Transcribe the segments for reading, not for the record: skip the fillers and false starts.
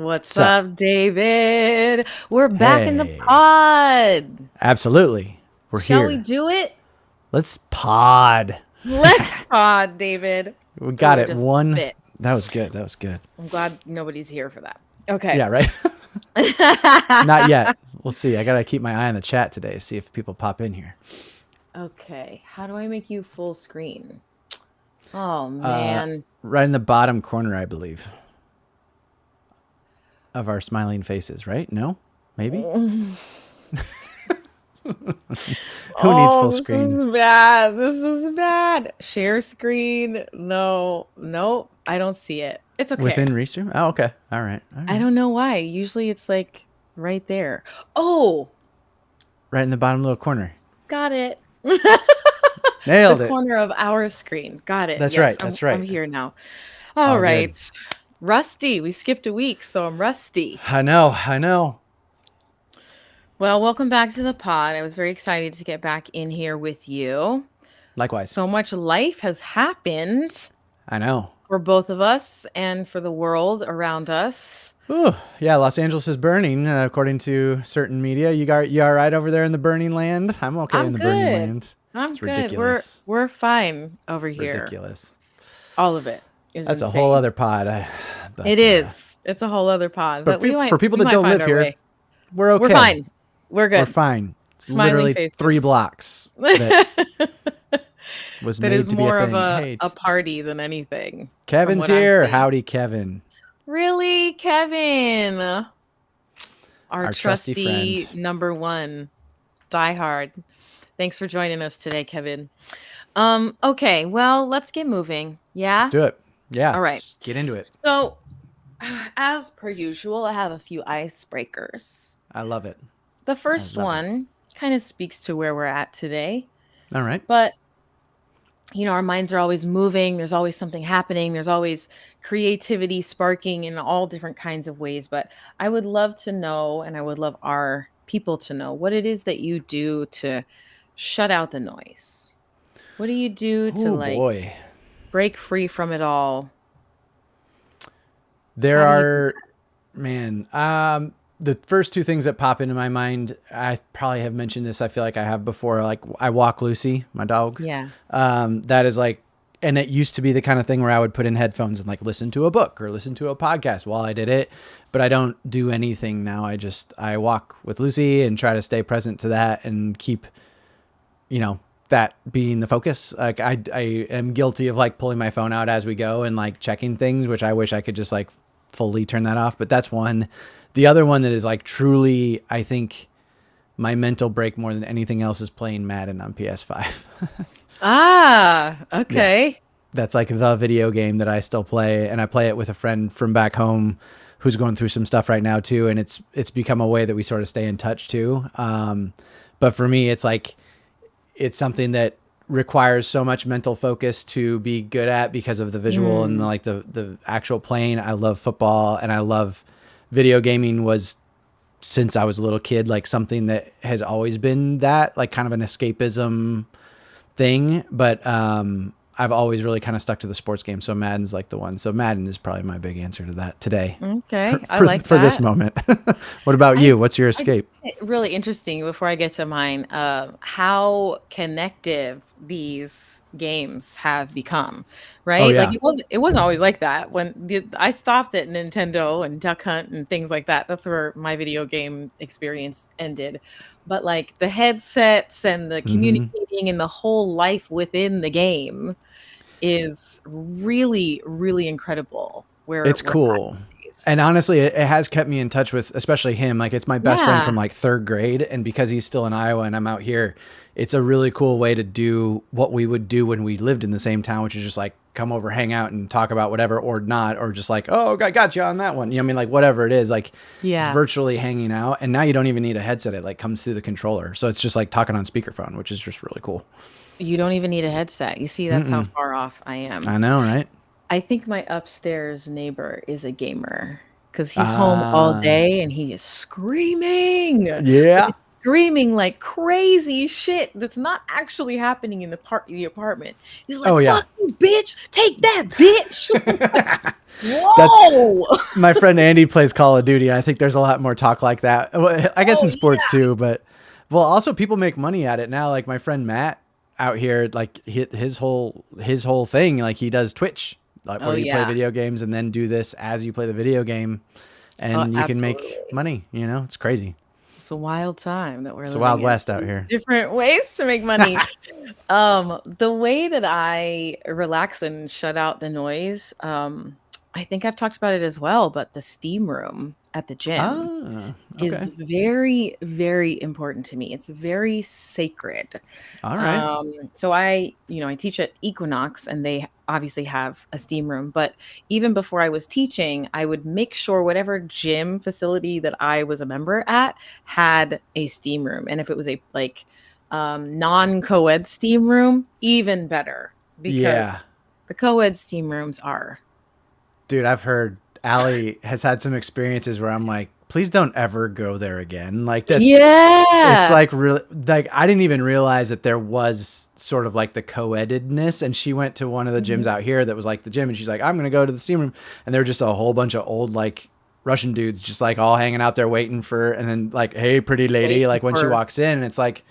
What's So, up, David? We're back in the hey, pod. absolutely. We're Shall we here. do it? Let's pod. Let's pod, David. We got Oh, it. just One. spit. That was good. That was good. I'm glad nobody's here for that. Okay. Yeah, right? Not yet. We'll see. I got to keep my eye on the chat today, see if people pop in here. Okay. How do I make you full screen? Oh, Uh, man. right in the bottom corner, I believe, of our smiling faces, right? No? Maybe? Who needs full Oh, this screen? is bad. This is bad. Share screen. No, nope. I don't see it. It's okay. Within Restream? Oh, okay. All right. All I right. don't know why. Usually it's like right there. Oh, Right in the bottom little corner. got it. The Nailed it. corner of our screen. Got it. That's Yes, right. I'm That's I'm right. here now. All All good. right. Rusty. We skipped a week, so I'm rusty. I know. I know. Well, welcome back to the pod. I was very excited to get back in here with you. Likewise. So much life has happened I know. for both of us and for the world around us. Ooh, yeah, Los Angeles is burning, according to certain media. You all right over there in the burning land? I'm okay in I'm the burning good. land. I'm It's good. We're ridiculous. we're fine over here. Ridiculous. All of it is That's a whole insane. other pod. It But is. It's a whole other pod, but for people we that might don't find live our here, way. we're We're okay. fine. We're We're good. fine. It's Smiling literally 3 faces. blocks that was That made is to be a more of thing. Hey, a party than anything, from Kevin's what I'm here. seeing. Howdy, Kevin, Really, Kevin? Our our trusty trusty friend. number one, diehard. Thanks for joining us today, Kevin. Okay, well, let's get moving. Let's Yeah? do it. Yeah, All right. let's get into it. So, as per usual, I have a few icebreakers. I love it. The I first love it. one kind of speaks to where we're at today, All right. but our minds are always moving. There's always something happening. There's always creativity sparking in all different kinds of ways. But I would love to know, and I would love our people to know, what it is that you do to shut out the noise. What do you do to Oh boy. break free from it all? There How do you do are, man, the first two things that pop into my mind, I probably have mentioned this. I feel like I have before. Like I walk Lucy, my dog. that? Yeah. That is like, and it used to be the kind of thing where I would put in headphones and like listen to a book or listen to a podcast while I did it. But I don't do anything now. I walk with Lucy and try to stay present to that and keep, that being the focus. Like I am guilty of like pulling my phone out as we go and like checking things, which I wish I could just like fully turn that off. But that's one. The other one that is like truly, I think my mental break more than anything else is playing Madden on PS5. Ah, Yeah. okay. That's like the video game that I still play. And I play it with a friend from back home who's going through some stuff right now too. And it's become a way that we sort of stay in touch too. But for me, it's like, it's something that requires so much mental focus to be good at because of the visual and like the actual playing. I love football and I love video gaming was since I was a little kid, like something that has always been that like kind of an escapism thing. But, I've always really kind of stuck to the sports game. So Madden's like the one. So Madden is probably my big answer to that today Okay. I for, like for this that. moment. What about I you? What's your I escape? find it really interesting before I get to mine, how connective these games have become, Oh right? Like yeah. it wasn't always like that. I stopped at Nintendo and Duck Hunt and things like that. That's where my video game experience ended. But like the headsets and the Hmm. communicating and the whole life within the game is really, really incredible where It's we're at cool. nowadays. And honestly, it has kept me in touch with, especially him. Like it's my best friend Yeah. from like third grade. And because he's still in Iowa and I'm out here, it's a really cool way to do what we would do when we lived in the same town, which is just like come over, hang out and talk about whatever or not, or just like, oh, I got you on that one. You know what I mean? Like whatever it is, like it's Yeah. virtually hanging out. And now you don't even need a headset. It like comes through the controller. So it's just like talking on speakerphone, which is just really cool. You don't even need a headset. You see, that's how far off I am. I know, right? I think my upstairs neighbor is a gamer because he's home all Uh, day and he is screaming. Like yeah. it's screaming like crazy shit that's not actually happening in the apartment. He's like, Oh yeah. "Fuck you, bitch! Take that, bitch!" Like, That's whoa! my friend Andy plays Call of Duty. And I think there's a lot more talk like that. Well, I guess Oh in sports yeah. too, but well, also people make money at it now. Like my friend Matt out here, like his whole thing, like he does Twitch, like Oh where you play yeah. video games and then do this as you play the video game, Oh, and you can make absolutely. money. You know, it's crazy. It's a wild time that we're It's a living wild in. west out here. Different ways to make money. The way that I relax and shut out the noise, I think I've talked about it as well, but the steam room at the gym Ah, is okay. very, very important to me. It's very sacred. All right. So I teach at Equinox and they obviously have a steam room, but even before I was teaching, I would make sure whatever gym facility that I was a member at had a steam room. And if it was a non-co-ed steam room, even better because Yeah. the co-ed steam rooms are Dude, I've heard Allie has had some experiences where I'm like, please don't ever go there again. Like it's yeah. like really like I didn't even realize that there was sort of like the co-ededness. And she went to one of the gyms Mhm. out here that was like the gym, and she's like, I'm gonna go to the steam room, and there were just a whole bunch of old like Russian dudes just like all hanging out there waiting for, and then like, hey, pretty lady, Waiting like when she for walks in, and it's like,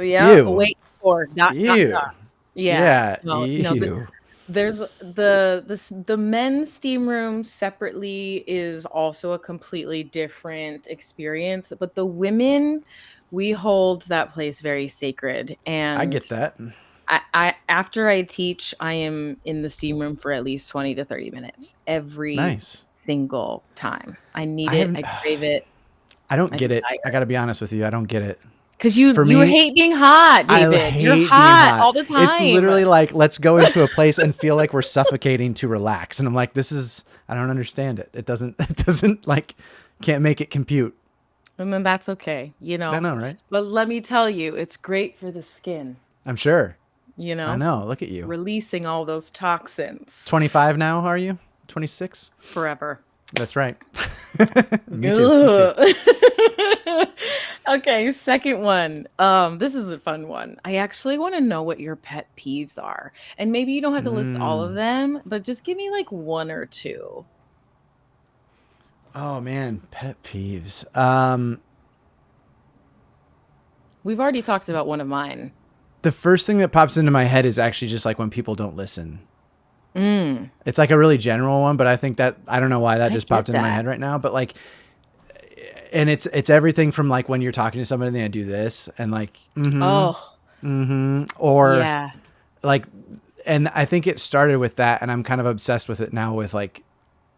yeah, ew, wait for dot. ew, Yeah. yeah, No, ew. there's the men's steam room separately is also a completely different experience, but the women, we hold that place very sacred. I And get that. I after I teach, I am in the steam room for at least 20 to 30 minutes every Nice. single time. I need I it. haven't. I crave it. I don't I get it. I desire got to it. be honest with you. I don't get it. Because you For you me, hate being hot, I David. You're hate being hot hot. all the It's time. literally like, let's go into a place and feel like we're suffocating to relax. And I'm like, this is, I don't understand it. It doesn't, it doesn't like, can't make it compute. And then that's okay, you I know? know, right? But let me tell you, it's great for the skin, I'm sure. you I know? know. Look at you. Releasing all those toxins 25 now, are you? 26? forever. That's right. Me too. Me too. Ugh. Okay, second one. This is a fun one. I actually want to know what your pet peeves are. And maybe you don't have to list all of Mm. them, but just give me like one or two. Oh man, pet peeves. We've already talked about one of mine. The first thing that pops into my head is actually just like when people don't listen. Mm, It's like a really general one, but I think that I don't know why that I just popped get into my that. head right now. But like, and it's everything from like when you're talking to somebody and they do this and like, Oh, or yeah. like, and I think it started with that, and I'm kind of obsessed with it now with like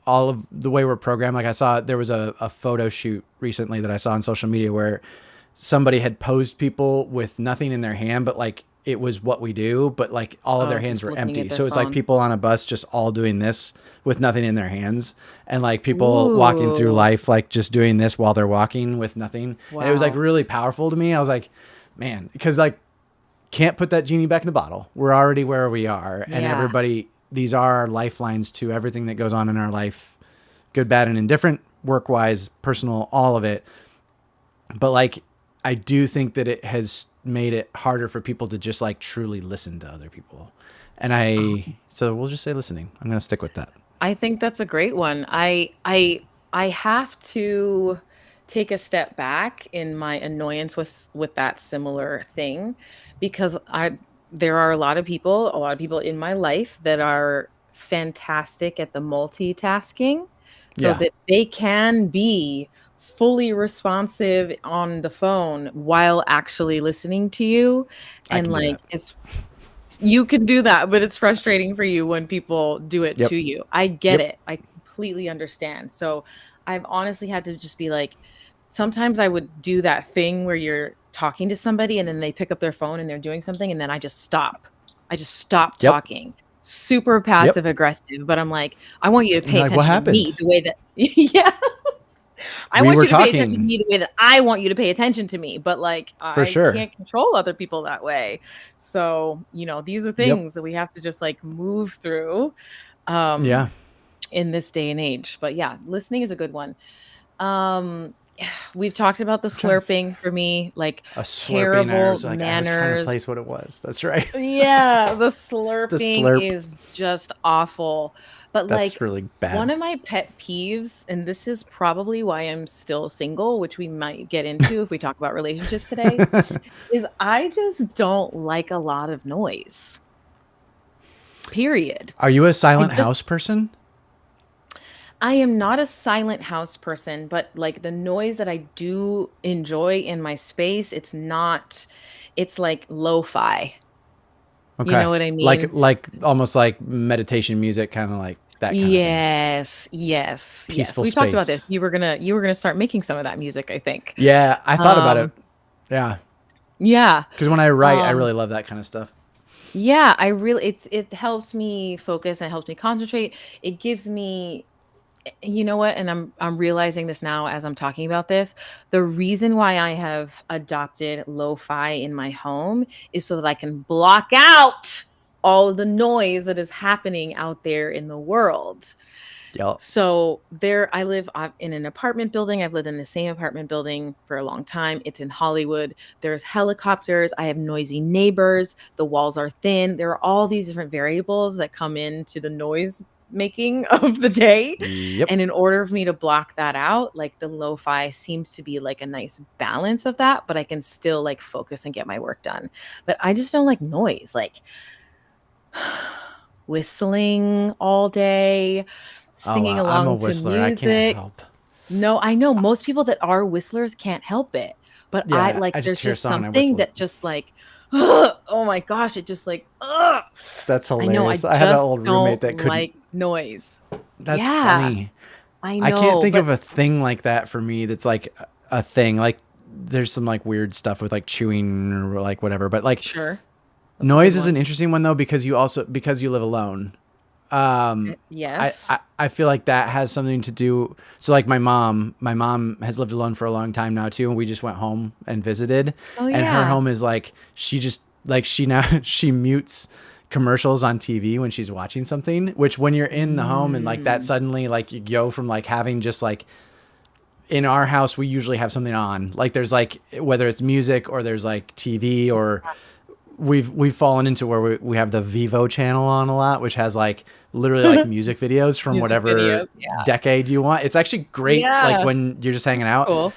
all of the way we're programmed. Like I saw there was a photo shoot recently that I saw on social media where somebody had posed people with nothing in their hand, but like it was what we do, but like all of their Oh, hands just were looking empty. at their So it was like phone. people on a bus just all doing this with nothing in their hands, and like people walking through Ooh, life like just doing this while they're walking with nothing. And it was like wow. really powerful to me. I was like, man, because like can't put that genie back in the bottle. We're already where we are, and Yeah. everybody, these are our lifelines to everything that goes on in our life, good, bad, and indifferent, work wise, personal, all of it. But like, I do think that it has made it harder for people to just like truly listen to other people. And so we'll just say listening. I'm going to stick with that. I think that's a great one. I have to take a step back in my annoyance with that similar thing because I there are a lot of people in my life that are fantastic at the multitasking so Yeah, that they can be fully responsive on the phone while actually listening to you I and can do like that. it's you can do that, but it's frustrating for you when people do it Yep. to you. I get Yep. it. I completely understand. So I've honestly had to just be like, sometimes I would do that thing where you're talking to somebody and then they pick up their phone and they're doing something and then I just stop. I just stop Yep. talking. Super Yep. passive aggressive, but I'm like, I want you to And pay you're like, what attention to me happened? the way that yeah, I We want were you to pay attention to talking me the way that I want you to pay attention to me, but like for I sure. can't control other people that way. So, these are Yep. things that we have to just like move through um Yeah. in this day and age. But yeah, listening is a good one. Um we've talked about the I'm trying to slurping for me, like a slurping. terrible I was trying to place manners. what it was. That's right. Yeah, the The slurping slurp. is just awful. But That's like really one bad. of my pet peeves, and this is probably why I'm still single, which we might get into if we talk about relationships today, is I just don't like a lot of noise. Period. Are you a It silent just house person? I am not a silent house person, but like the noise that I do enjoy in my space, it's like lo-fi. You know Okay. what I mean? Like almost like meditation music, kind of like that kind of thing. Yes, yes, yes. Peaceful We've talked about this. space. You were gonna start making some of that music, I think. Yeah, I thought about it. Um, Yeah, yeah. because when I write, I Um, really love that kind of stuff. yeah, it helps me focus, it helps me concentrate. It gives me you know what? And I'm realizing this now as I'm talking about this. The reason why I have adopted lo-fi in my home is so that I can block out all of the noise that is happening out there in the world. Yep. So there I live in an apartment building. I've lived in the same apartment building for a long time. It's in Hollywood. There's helicopters. I have noisy neighbors. The walls are thin. There are all these different variables that come into the noise making of the day. Yep. And in order for me to block that out, like the lo-fi seems to be like a nice balance of that, but I can still like focus and get my work done. But I just don't like noise. Like whistling all day, Oh, singing I'm a along to whistler. I can't music. help. No, I know most people that are whistlers can't help it, but I Yeah, like I just there's hear a just song and I something whistle it. that just like, oh my gosh, it just like, ugh. That's I know I hilarious. I had an just old roommate don't that couldn't. like noise. That's Yeah, funny. I I can't know, think but of a thing like that for me that's like a thing. Like there's some like weird stuff with like chewing or like whatever, but like sure, that's a good noise is an one. interesting one though because you live alone. Yes. I feel like that has something to do. So like my mom has lived alone for a long time now too, and we just went home and visited, Oh and her yeah. home is like she just like she now she mutes commercials on TV when she's watching something, which when you're in the home and like that Mm, suddenly like you go from like having just like in our house we usually have something on like there's like whether it's music or there's like TV or we've fallen into where we have the Vivo channel on a lot, which has like literally like music videos from music whatever videos. Yeah. decade you want. It's actually great, like Yeah. when you're just hanging out. Cool.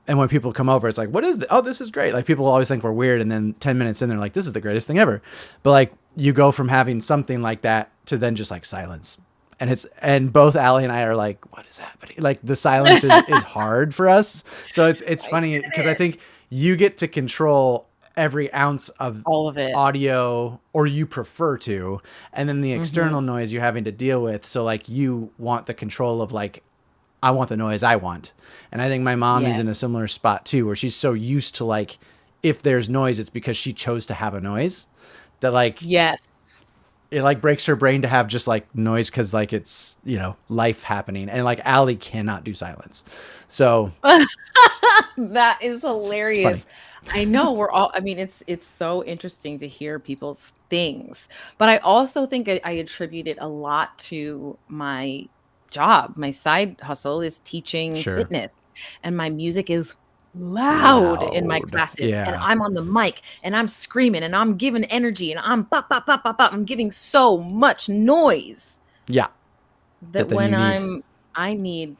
And when people come over, it's like, what is this? Oh, this is great. Like people always think we're weird, and then 10 minutes in, they're like, this is the greatest thing ever. But like you go from having something like that to then just like silence. And both Allie and I are like, what is happening? Like the silence is hard for us. So it's I funny get because I it. think you get to control every ounce of All of it. audio or you prefer to, and then the Mhm. external noise you're having to deal with, so like you want the control of like I want the noise I want. And I think my mom is Yeah. in a similar spot too, where she's so used to like if there's noise it's because she chose to have a noise that like Yes. it like breaks her brain to have just like noise because like it's life happening, and like Allie cannot do silence, so That is it's funny. hilarious. I know we're all I mean, it's so interesting to hear people's things, but I also think I attribute it a lot to my job. My side hustle is teaching Sure. fitness, and my music is loud in my Loud, classes, and yeah. I'm on the mic, and I'm screaming, and I'm giving energy, and I'm bop, bop, bop, bop, bop. I'm giving so much noise Yeah, that that then when you need. I need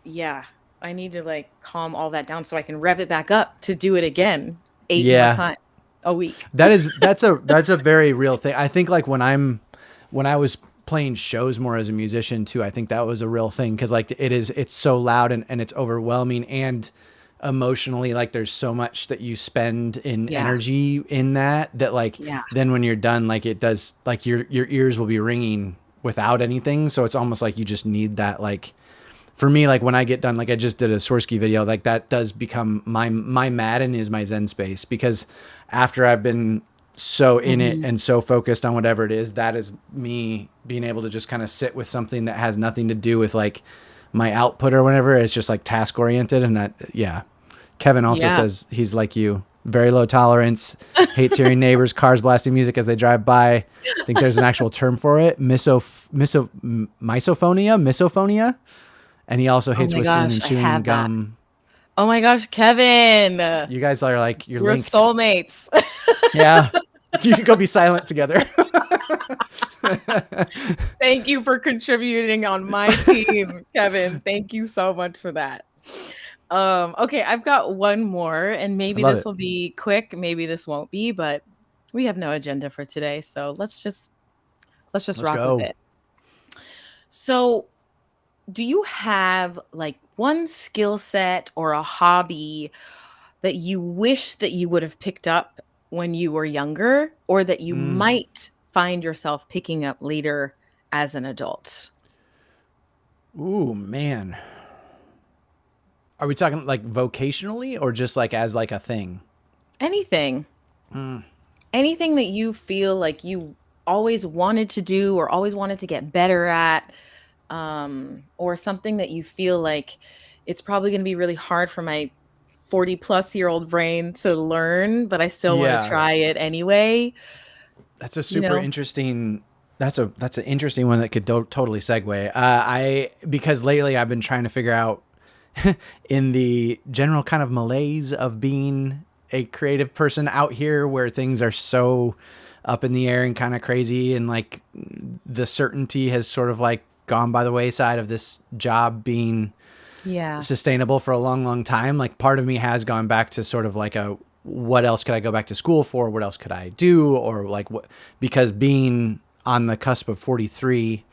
yeah, I need to, like, calm all that down so I can rev it back up to do it again 8 more Yeah, times a week. that's a very real thing. I think like when I was playing shows more as a musician too, I think that was a real thing because like it's so loud and it's overwhelming and emotionally like there's so much that you spend in Yeah, energy in that like yeah, then when you're done like it does like your ears will be ringing without anything, so it's almost like you just need that like for me, like when I get done, like I just did a Swirsky video, like that does become my Madden is my Zen space because after I've been so in it mhm, and so focused on whatever it is, that is me being able to just kind of sit with something that has nothing to do with like my output or whatever. It's just like task oriented, and that yeah. Kevin also yeah. says he's like you, very low tolerance, hates hearing neighbors, cars blasting music as they drive by. I think there's an actual term for it, misophonia, and he also Oh hates my whistling gosh, and I chewing have that. gum. Oh my gosh, Kevin. You guys are like, you're We're linked. soulmates. Yeah. You could go be silent together. Thank you for contributing on my team, Kevin. Thank you so much for that. Okay, I've got one more, and I maybe love this it. will be quick, maybe this won't be, but we have no agenda for today, so let's just Let's rock with go. it. So, do you have like one skill set or a hobby that you wish that you would have picked up when you were younger, or that you Mm. might find yourself picking up later as an adult? Ooh, man. Are we talking like vocationally or just like as like a thing? Anything. Mm. Anything that you feel like you always wanted to do or always wanted to get better at, or something that you feel like it's probably going to be really hard for my 40-plus-year-old brain to learn, but I still want to Yeah. try it anyway, That's a you super know? interesting. That's an interesting one that could totally segue. I because lately I've been trying to figure out in the general kind of malaise of being a creative person out here, where things are so up in the air and kind of crazy, and like the certainty has sort of like gone by the wayside of this job being Yeah. sustainable for a long time. Like part of me has gone back to sort of like a, what else could I go back to school for? What else could I do? Or like what, because being on the cusp of 43,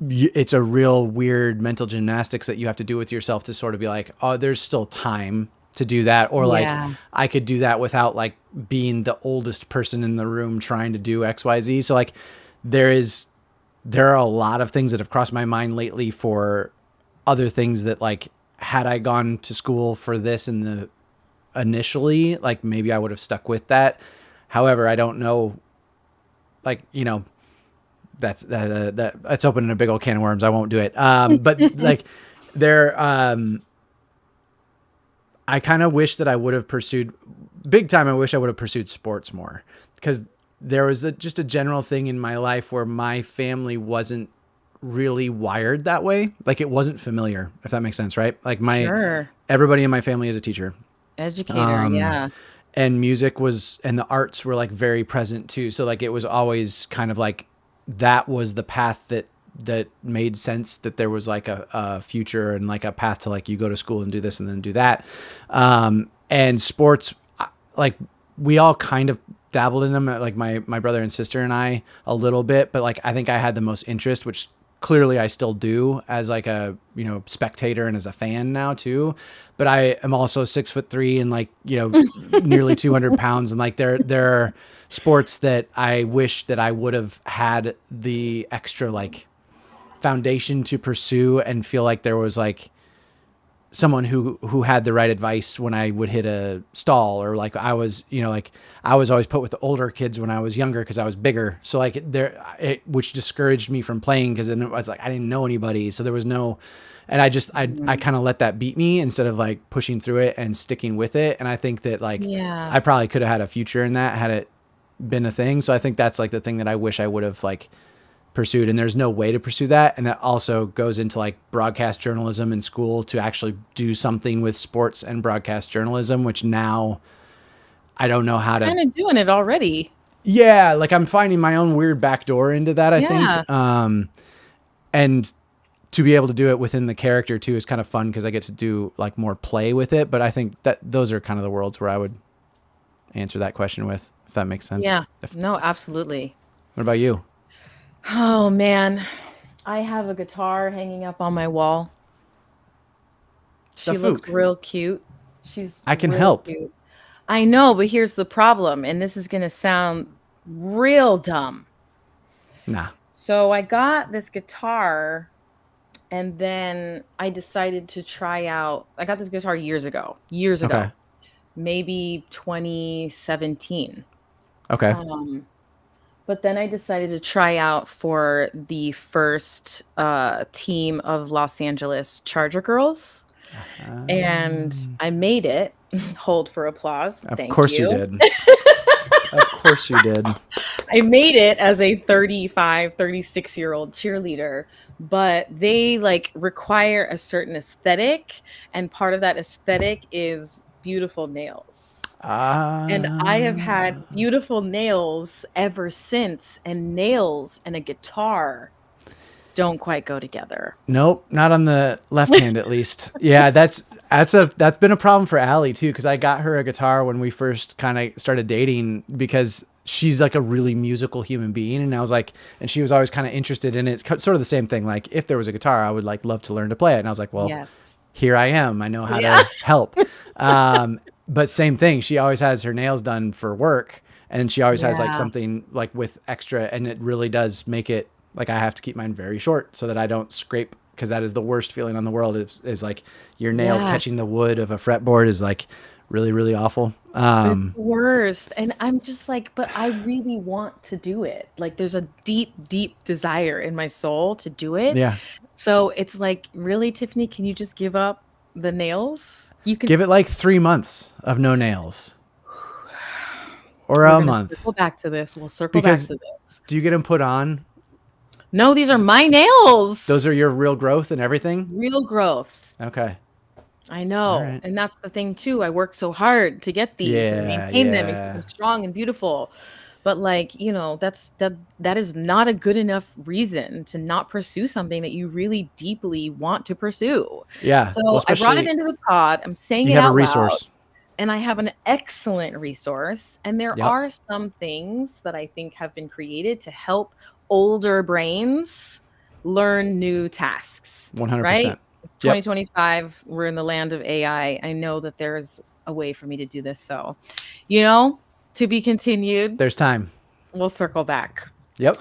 it's a real weird mental gymnastics that you have to do with yourself to sort of be like, oh, there's still time to do that. Or like, Yeah. I could do that without like being the oldest person in the room trying to do XYZ. So like there is, there are a lot of things that have crossed my mind lately for other things that like, had I gone to school for this in the initially, like maybe I would have stuck with that. However, I don't know, like, you know, that's opening a big old can of worms. I won't do it. But like there, I kind of wish that I would have pursued big time. I wish I would have pursued sports more, because there was just a general thing in my life where my family wasn't really wired that way. Like it wasn't familiar, if that makes sense, right? Like my, Sure. everybody in my family is a teacher. Educator, Um, yeah. and music was, and the arts were like very present too. So like it was always kind of like, that was the path that made sense, that there was like a future and like a path to like, you go to school and do this and then do that. And sports, like we all kind of dabbled in them, like my brother and sister and I a little bit, but like I think I had the most interest, which clearly I still do as like a, you know, spectator and as a fan now too. But I am also 6'3" and like, you know, nearly 200 pounds. And like there are sports that I wish that I would have had the extra like foundation to pursue, and feel like there was like someone who had the right advice when I would hit a stall, or like I was, you know, like I was always put with the older kids when I was younger because I was bigger. So like there, which discouraged me from playing, because then it was like I didn't know anybody, so there was no, and I Mhm. kind of let that beat me instead of like pushing through it and sticking with it. And I think that like Yeah. I probably could have had a future in that had it been a thing. So I think that's like the thing that I wish I would have like pursued, and there's no way to pursue that. And that also goes into like broadcast journalism in school, to actually do something with sports and broadcast journalism, which now I don't know how to. Kind of doing it already. Yeah, like I'm finding my own weird backdoor into that, I think. Yeah. And to be able to do it within the character too is kind of fun, because I get to do like more play with it. But I think that those are kind of the worlds where I would answer that question with, if that makes sense. Yeah. No, absolutely. What about you? Oh man, I have a guitar hanging up on my wall. The She looks Fook. real cute. She's I can real help. cute. I know, but here's the problem, and this is going to sound real dumb. Nah. So I got this guitar, and then I decided to try out. I got this guitar years Okay. ago, maybe 2017. Okay. Um, but then I decided to try out for the first team of Los Angeles Charger girls, and I made it. Hold for applause. Of Thank course you you. did. Of course you did. I made it as a 35, 36-year-old cheerleader, but they like require a certain aesthetic, and part of that aesthetic is beautiful nails. And I have Ah, had beautiful nails ever since, and nails and a guitar don't quite go together. nope, not on the left hand at least. Yeah, that's been a problem for Allie too, because I got her a guitar when we first kind of started dating because she's like a really musical human being, and I was like, and she was always kind of interested in it, sort of the same thing. Like if there was a guitar, I would like love to learn to play it, and I was like, well, Yes. here I am. I know how Yeah. to help. But same thing. She always has her nails done for work, and she always has like Yeah. something like with extra, and it really does make it like I have to keep mine very short so that I don't scrape, because that is the worst feeling on the world. Is like your nail Yeah. catching the wood of a fretboard is like really really awful. It's the worst. And I'm just like, but I really want to do it. Like there's a deep, deep desire in my soul to do it. Yeah, So it's like, really, Tiffany, can you just give up the nails? You can. give it like 3 months of no nails or We're a gonna month, circle back to this. We'll circle back because to this. do you get them put on? No, these are my Those nails. are your real growth and everything. Real growth. Okay, I all know. right. And that's the thing too. I work so hard to get these and Yeah, maintain them and keep them yeah. strong and beautiful. But like, that is not a good enough reason to not pursue something that you really deeply want to pursue. Yeah. Well, So I brought it especially into the pod. I'm saying you it have a out loud. resource. And I have an excellent resource. And there Yep. are some things that I think have been created to help older brains learn new tasks, right? 100%. It's Yep. 2025. We're in the land of AI. I know that there's a way for me to do this. So, to be continued. There's time. We'll circle back. Yep.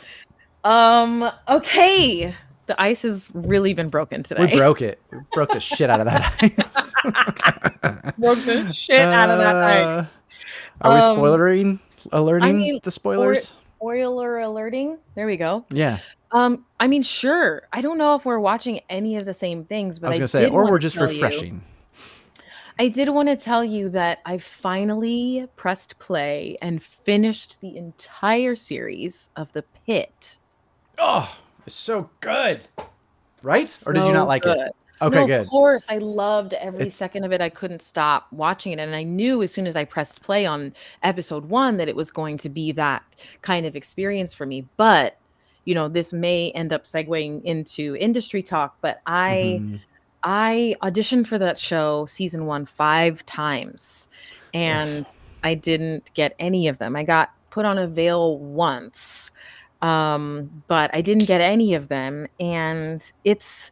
Okay. The ice has really been broken We today. broke it. We broke the shit out of that ice. Broke the shit out of that ice. uh, are we Um, I alerting mean, the or spoilers? spoiler alerting. There we go. Yeah. I mean, sure. I don't know if we're watching any of the same things, I but was gonna say, or we're just refreshing. I did want to tell you that I finally pressed play and finished the entire series of the Pit. Oh, it's so good. Right? Or did you not So like it? good. Okay, No, of good. course. I loved every It's second of it. I couldn't stop watching it. And I knew as soon as I pressed play on episode one that it was going to be that kind of experience for me. But, this may end up segueing into industry talk, but mhm. I auditioned for that show season 1 5 times, Oof. and I didn't get any of them. I got put on a veil once, but I didn't get any of them, and it's,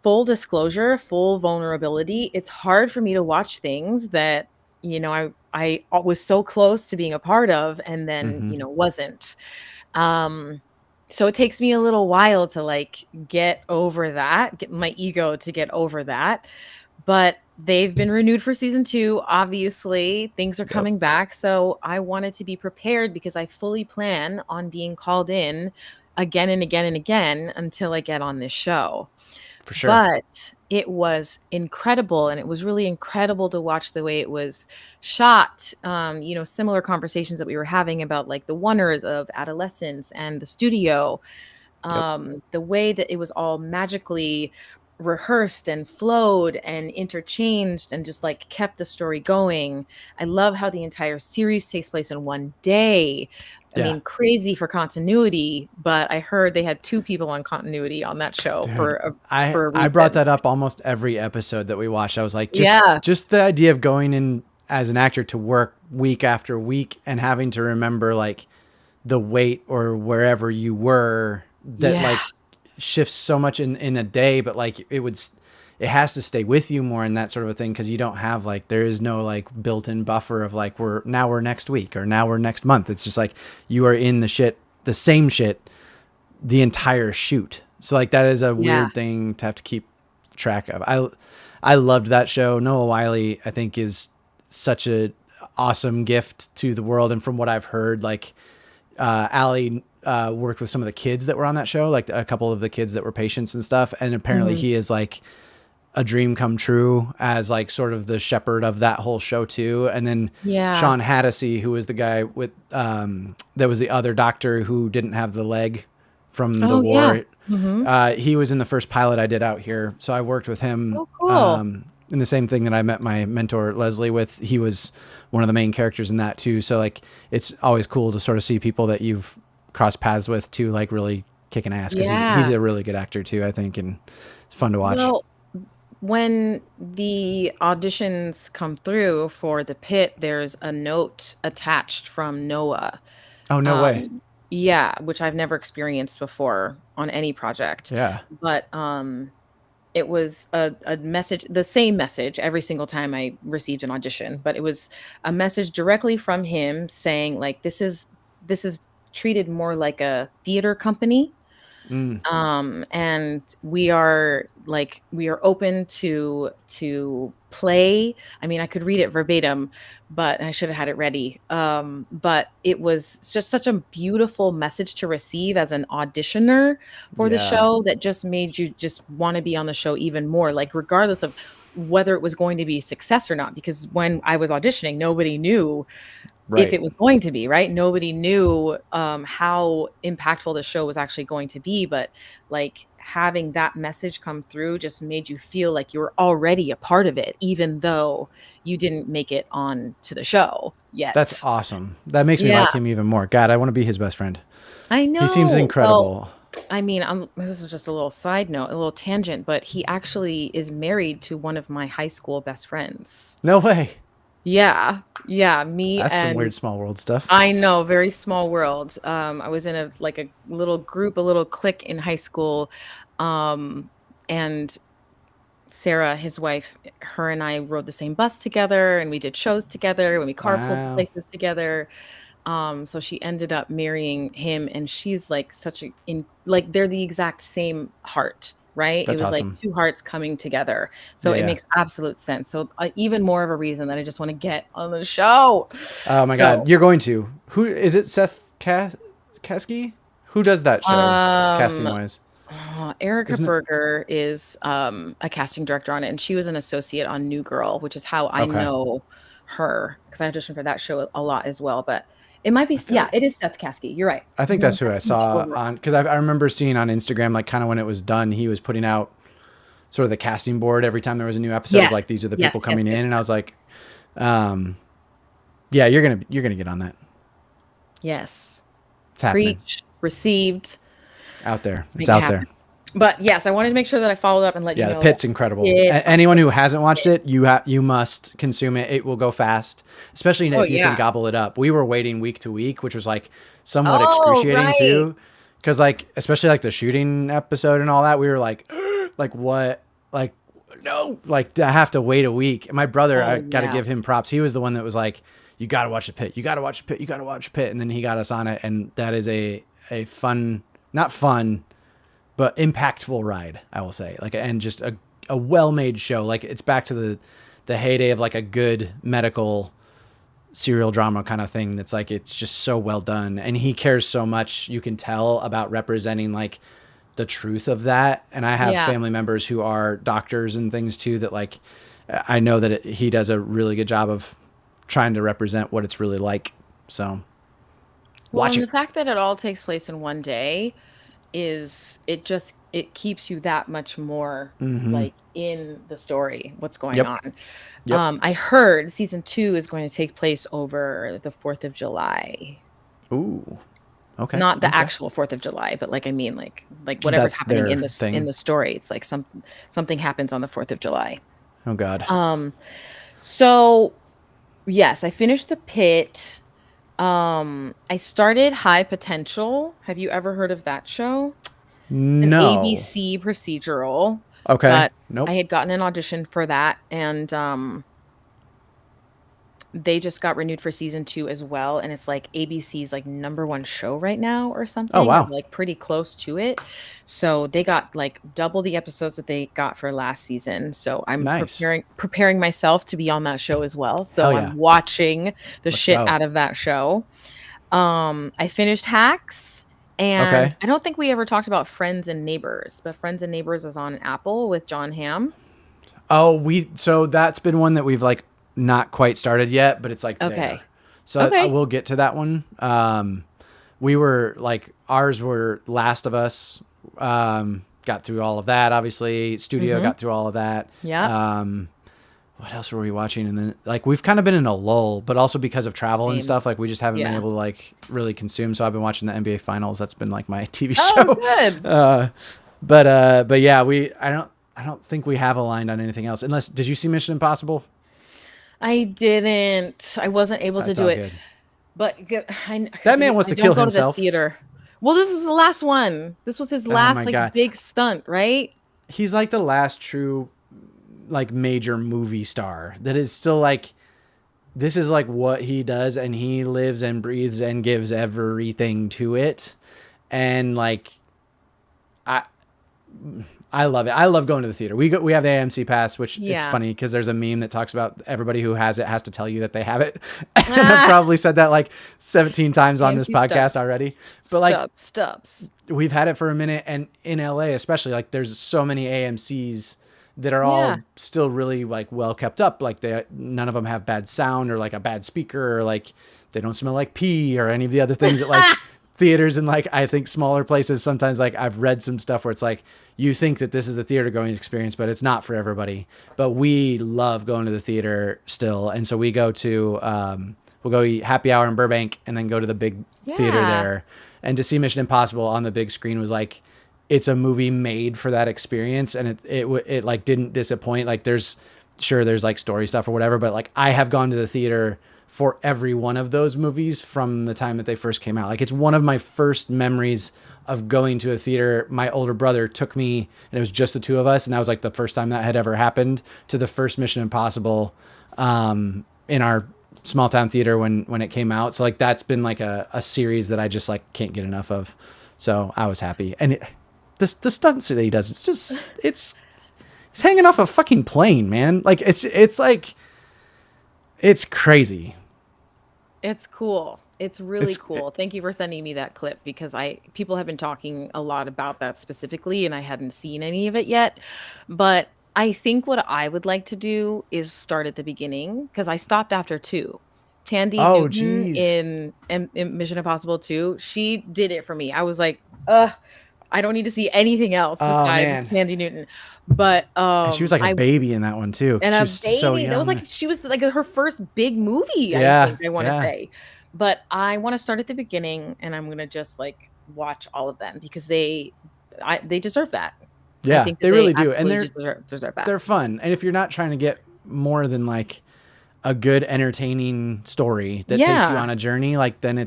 full disclosure, full vulnerability. It's hard for me to watch things that, I was so close to being a part of and then, Mhm. wasn't. Um, so it takes me a little while to like get over that, get my ego to get over that. But they've been renewed for season 2. Obviously, things are Yep. coming back. So I wanted to be prepared because I fully plan on being called in again and again and again until I get on this show. For sure. But it was incredible, and it was really incredible to watch the way it was shot. Similar conversations that we were having about like the wonders of adolescence and the studio, Yep. the way that it was all magically rehearsed and flowed and interchanged and just like kept the story going. I love how the entire series takes place in one day. I Yeah. mean, crazy for continuity, but I heard they had 2 people on continuity on that show for Dude, a I for a I brought reason. that up almost every episode that we watched. I was like, just Yeah. just the idea of going in as an actor to work week after week and having to remember like the weight or wherever you were, that Yeah. like shifts so much in a day, but like it has to stay with you more, and that sort of a thing, because you don't have like, there is no like built-in buffer of like we're next week or now we're next month. It's just like you are in the same shit the entire shoot. So like that is a Yeah. weird thing to have to keep track of. I loved that show. Noah Wiley, I think, is such a awesome gift to the world. And from what I've heard, like Allie worked with some of the kids that were on that show, like a couple of the kids that were patients and stuff. And apparently Mhm. he is like a dream come true as like sort of the shepherd of that whole show too. And then Yeah. Sean Hattasey, who was the guy with that was the other doctor who didn't have the leg from the Oh, yeah. war. Mhm. He was in the first pilot I did out here, so I worked with him. Oh, cool. In the same thing that I met my mentor Leslie with, he was one of the main characters in that too. So like, it's always cool to sort of see people that you've crossed paths with too, like really kicking ass, because he's Yeah. a really good actor too, I think, and it's fun to watch. Well, when the auditions come through for the pit, there's a note attached from Noah. Oh no way! Um, yeah, which I've never experienced before on any project. Yeah. But it was a message, the same message every single time I received an audition, but it was a message directly from him saying like this is treated more like a theater company, Mm, and we are open to play. I mean, I could read it verbatim, but I should have had it ready. But it was just such a beautiful message to receive as an auditioner for the yeah. show that just made you just want to be on the show even more, like regardless of whether it was going to be a success or not, because when I was auditioning, nobody knew if Right. it was going to be, right? Nobody knew how impactful the show was actually going to be, but like having that message come through just made you feel like you were already a part of it, even though you didn't make it on to the show That's yet. awesome. That makes me Yeah, like him even more. God, I want to be his best friend. I He seems know. Well, incredible. I mean, this is just a little side note, a little tangent, but he actually is married to one of my high school best friends. No way. Yeah, yeah, me That's some and weird small world stuff. I know, very small world. I was in a little group, a little clique in high school. Um, and Sarah, his wife, her and I rode the same bus together and we did shows together when we carpooled to Wow. places together. So she ended up marrying him, and she's like such a in like they're the exact same heart, right? It That's was like awesome. two hearts coming together. So Yeah, it yeah. makes absolute sense. So even more of a reason that I just want to get on the show. Oh my God, So, you're going to. Who is it? Kasky? Who does that show, casting um, wise? Erica Isn't it? Berger is a casting director on it, and she was an associate on New Girl, which is how I Okay. know her because I auditioned for that show a lot as well. But it might I be, feel yeah, like it is Seth Caskey. You're right. I think that's who I Seth saw Caskey. on, because I remember seeing on Instagram, like kind of when it was done, he was putting out sort of the casting board every time there was a new episode of like Yes, these are the people yes, yes, coming yes, in, and I was yes. like, um, yeah, you're gonna get on that. Yes. It's happening Preach, received, out there. It's make it out there. happen. But yes, I wanted to make sure that I followed up and let you Yeah, the know that pit's incredible. it, I Anyone who finished hasn't it. watched it, you must consume it. It will go fast, especially Oh if you can yeah. gobble it up. We were waiting week to week, which was like somewhat Oh excruciating right. too, because like especially like the shooting episode and all that, we were like, like what, like no, like I have to wait a week. And my brother, I Oh got to yeah. give him props. He was the one that was like, you got to watch the pit. You got to watch the pit. You got to watch the pit. And then he got us on it, and that is a fun, not fun, but impactful ride, I will say. Like, and just a well-made show. Like, it's back to the heyday of like a good medical serial drama kind of thing. That's like, it's just so well done, and he cares so much. You can tell about representing like the truth of that. And I have Yeah. family members who are doctors and things too, that like, I know that he does a really good job of trying to represent what it's really like. So Well, watch and the it. fact that it all takes place in one day is it keeps you that much more like in the story, what's going Yep. on. Yep. I heard season 2 is going to take place over the 4th of July. Ooh. Okay. Not the Okay. actual 4th of July, but like I mean like whatever's That's happening their in thing. the story. It's like something happens on the 4th of July. Oh God. Um so yes, I finished the pit. I started High Potential. Have you ever heard of that show? It's an No. ABC procedural, Okay. but I Nope. had gotten an audition for that, and they just got renewed for season 2 as well, and it's like ABC's like number 1 show right now or Oh something, or wow. like pretty close to it. So they got like double the episodes that they got for last season. So I'm Nice. preparing myself to be on that show as well. Hell So I'm yeah. watching the Let's shit go. out of that show. I finished Hacks, and Okay. I don't think we ever talked about Friends and Neighbors, but Friends and Neighbors is on Apple with John Hamm. Oh, so that's been one that we've like not quite started yet, but it's like there. Okay. So I Okay. will get to that one. We were like, ours were Last of Us got through all of that. Obviously, Studio Mm-hmm. got through all of that. Yeah. What else were we watching? And then like we've kind of been in a lull, but also because of travel and Same. stuff, like we just haven't been Yeah. able to like really consume. So I've been watching the NBA finals. That's been like my TV Oh, show. good. But yeah, I don't think we have aligned on anything else. Unless, did you see Mission Impossible? I didn't. I wasn't able to That's do all it, good. but That because man wants I to don't kill go to the himself. theater. Well, this is the last one. This was his Oh last my like god, big stunt, right? he's like the last true like major movie star that is still like this is like what he does, and he lives and breathes and gives everything to it. And like I I love it. I love going to the theater. We have the AMC pass, which it's Yeah. funny because there's a meme that talks about everybody who has it has to tell you that they have it. And I've probably said that like 17 times on this AMC stuff. podcast already. But like Stubs. we've had it for a minute, and in LA especially, like there's so many AMCs that are Yeah. all still really like well kept up. Like none of them have bad sound or like a bad speaker, or like they don't smell like pee or any of the other things that like theaters and like I think smaller places sometimes, like I've read some stuff where it's like you think that this is the theater going experience, but it's not for everybody. But we love going to the theater still, and so we go to we'll go eat happy hour in Burbank and then go to the big theater Yeah. there. And to see Mission Impossible on the big screen was like it's a movie made for that experience, and it like didn't disappoint. Like there's like story stuff or whatever, but like I have gone to the theater for every one of those movies from the time that they first came out. Like it's one of my first memories of going to a theater. My older brother took me, and it was just the two of us, and that was like the first time that had ever happened, to the first Mission Impossible in our small town theater when it came out. So like that's been like a series that I just like can't get enough of. So I was happy. And the stunts that he does, it's hanging off a fucking plane, man. Like it's like it's crazy. It's cool. It's really It's cool. Thank you for sending me that clip because people have been talking a lot about that specifically and I hadn't seen any of it yet. But I think what I would like to do is start at the beginning because I stopped after 2. Tandy oh Newton geez. in Mission Impossible 2, she did it for me. I was like, ugh, I don't need to see anything else Oh besides man. Tandy Newton. But And she was like a I baby in that one too. and She a was so baby. That was young. like she was like her first big movie, I Yeah, think I want to yeah, say. But I want to start at the beginning and I'm going to just like watch all of them because they deserve that. I yeah. think that They they really do, and absolutely just deserve that. they're fun. And if you're not trying to get more than like a good entertaining story that takes you Yeah. on a journey, like then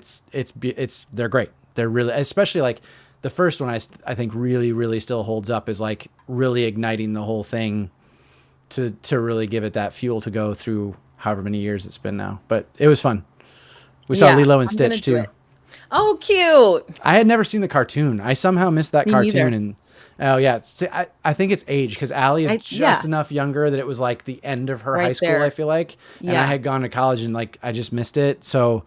they're great. They're really, especially like the first one I think really still holds up, is like really igniting the whole thing to really give it that fuel to go through however many years it's been now. But it was fun. We saw Yeah, Lilo and I'm going to Stitch do too. it. Oh, cute. I had never seen the cartoon. I somehow missed that Me cartoon, neither. and oh yeah, I think it's age because Allie is just Yeah, enough younger that it was like the end of her high right school. I there. feel like, and I Yeah. had gone to college, and like I just missed it. So,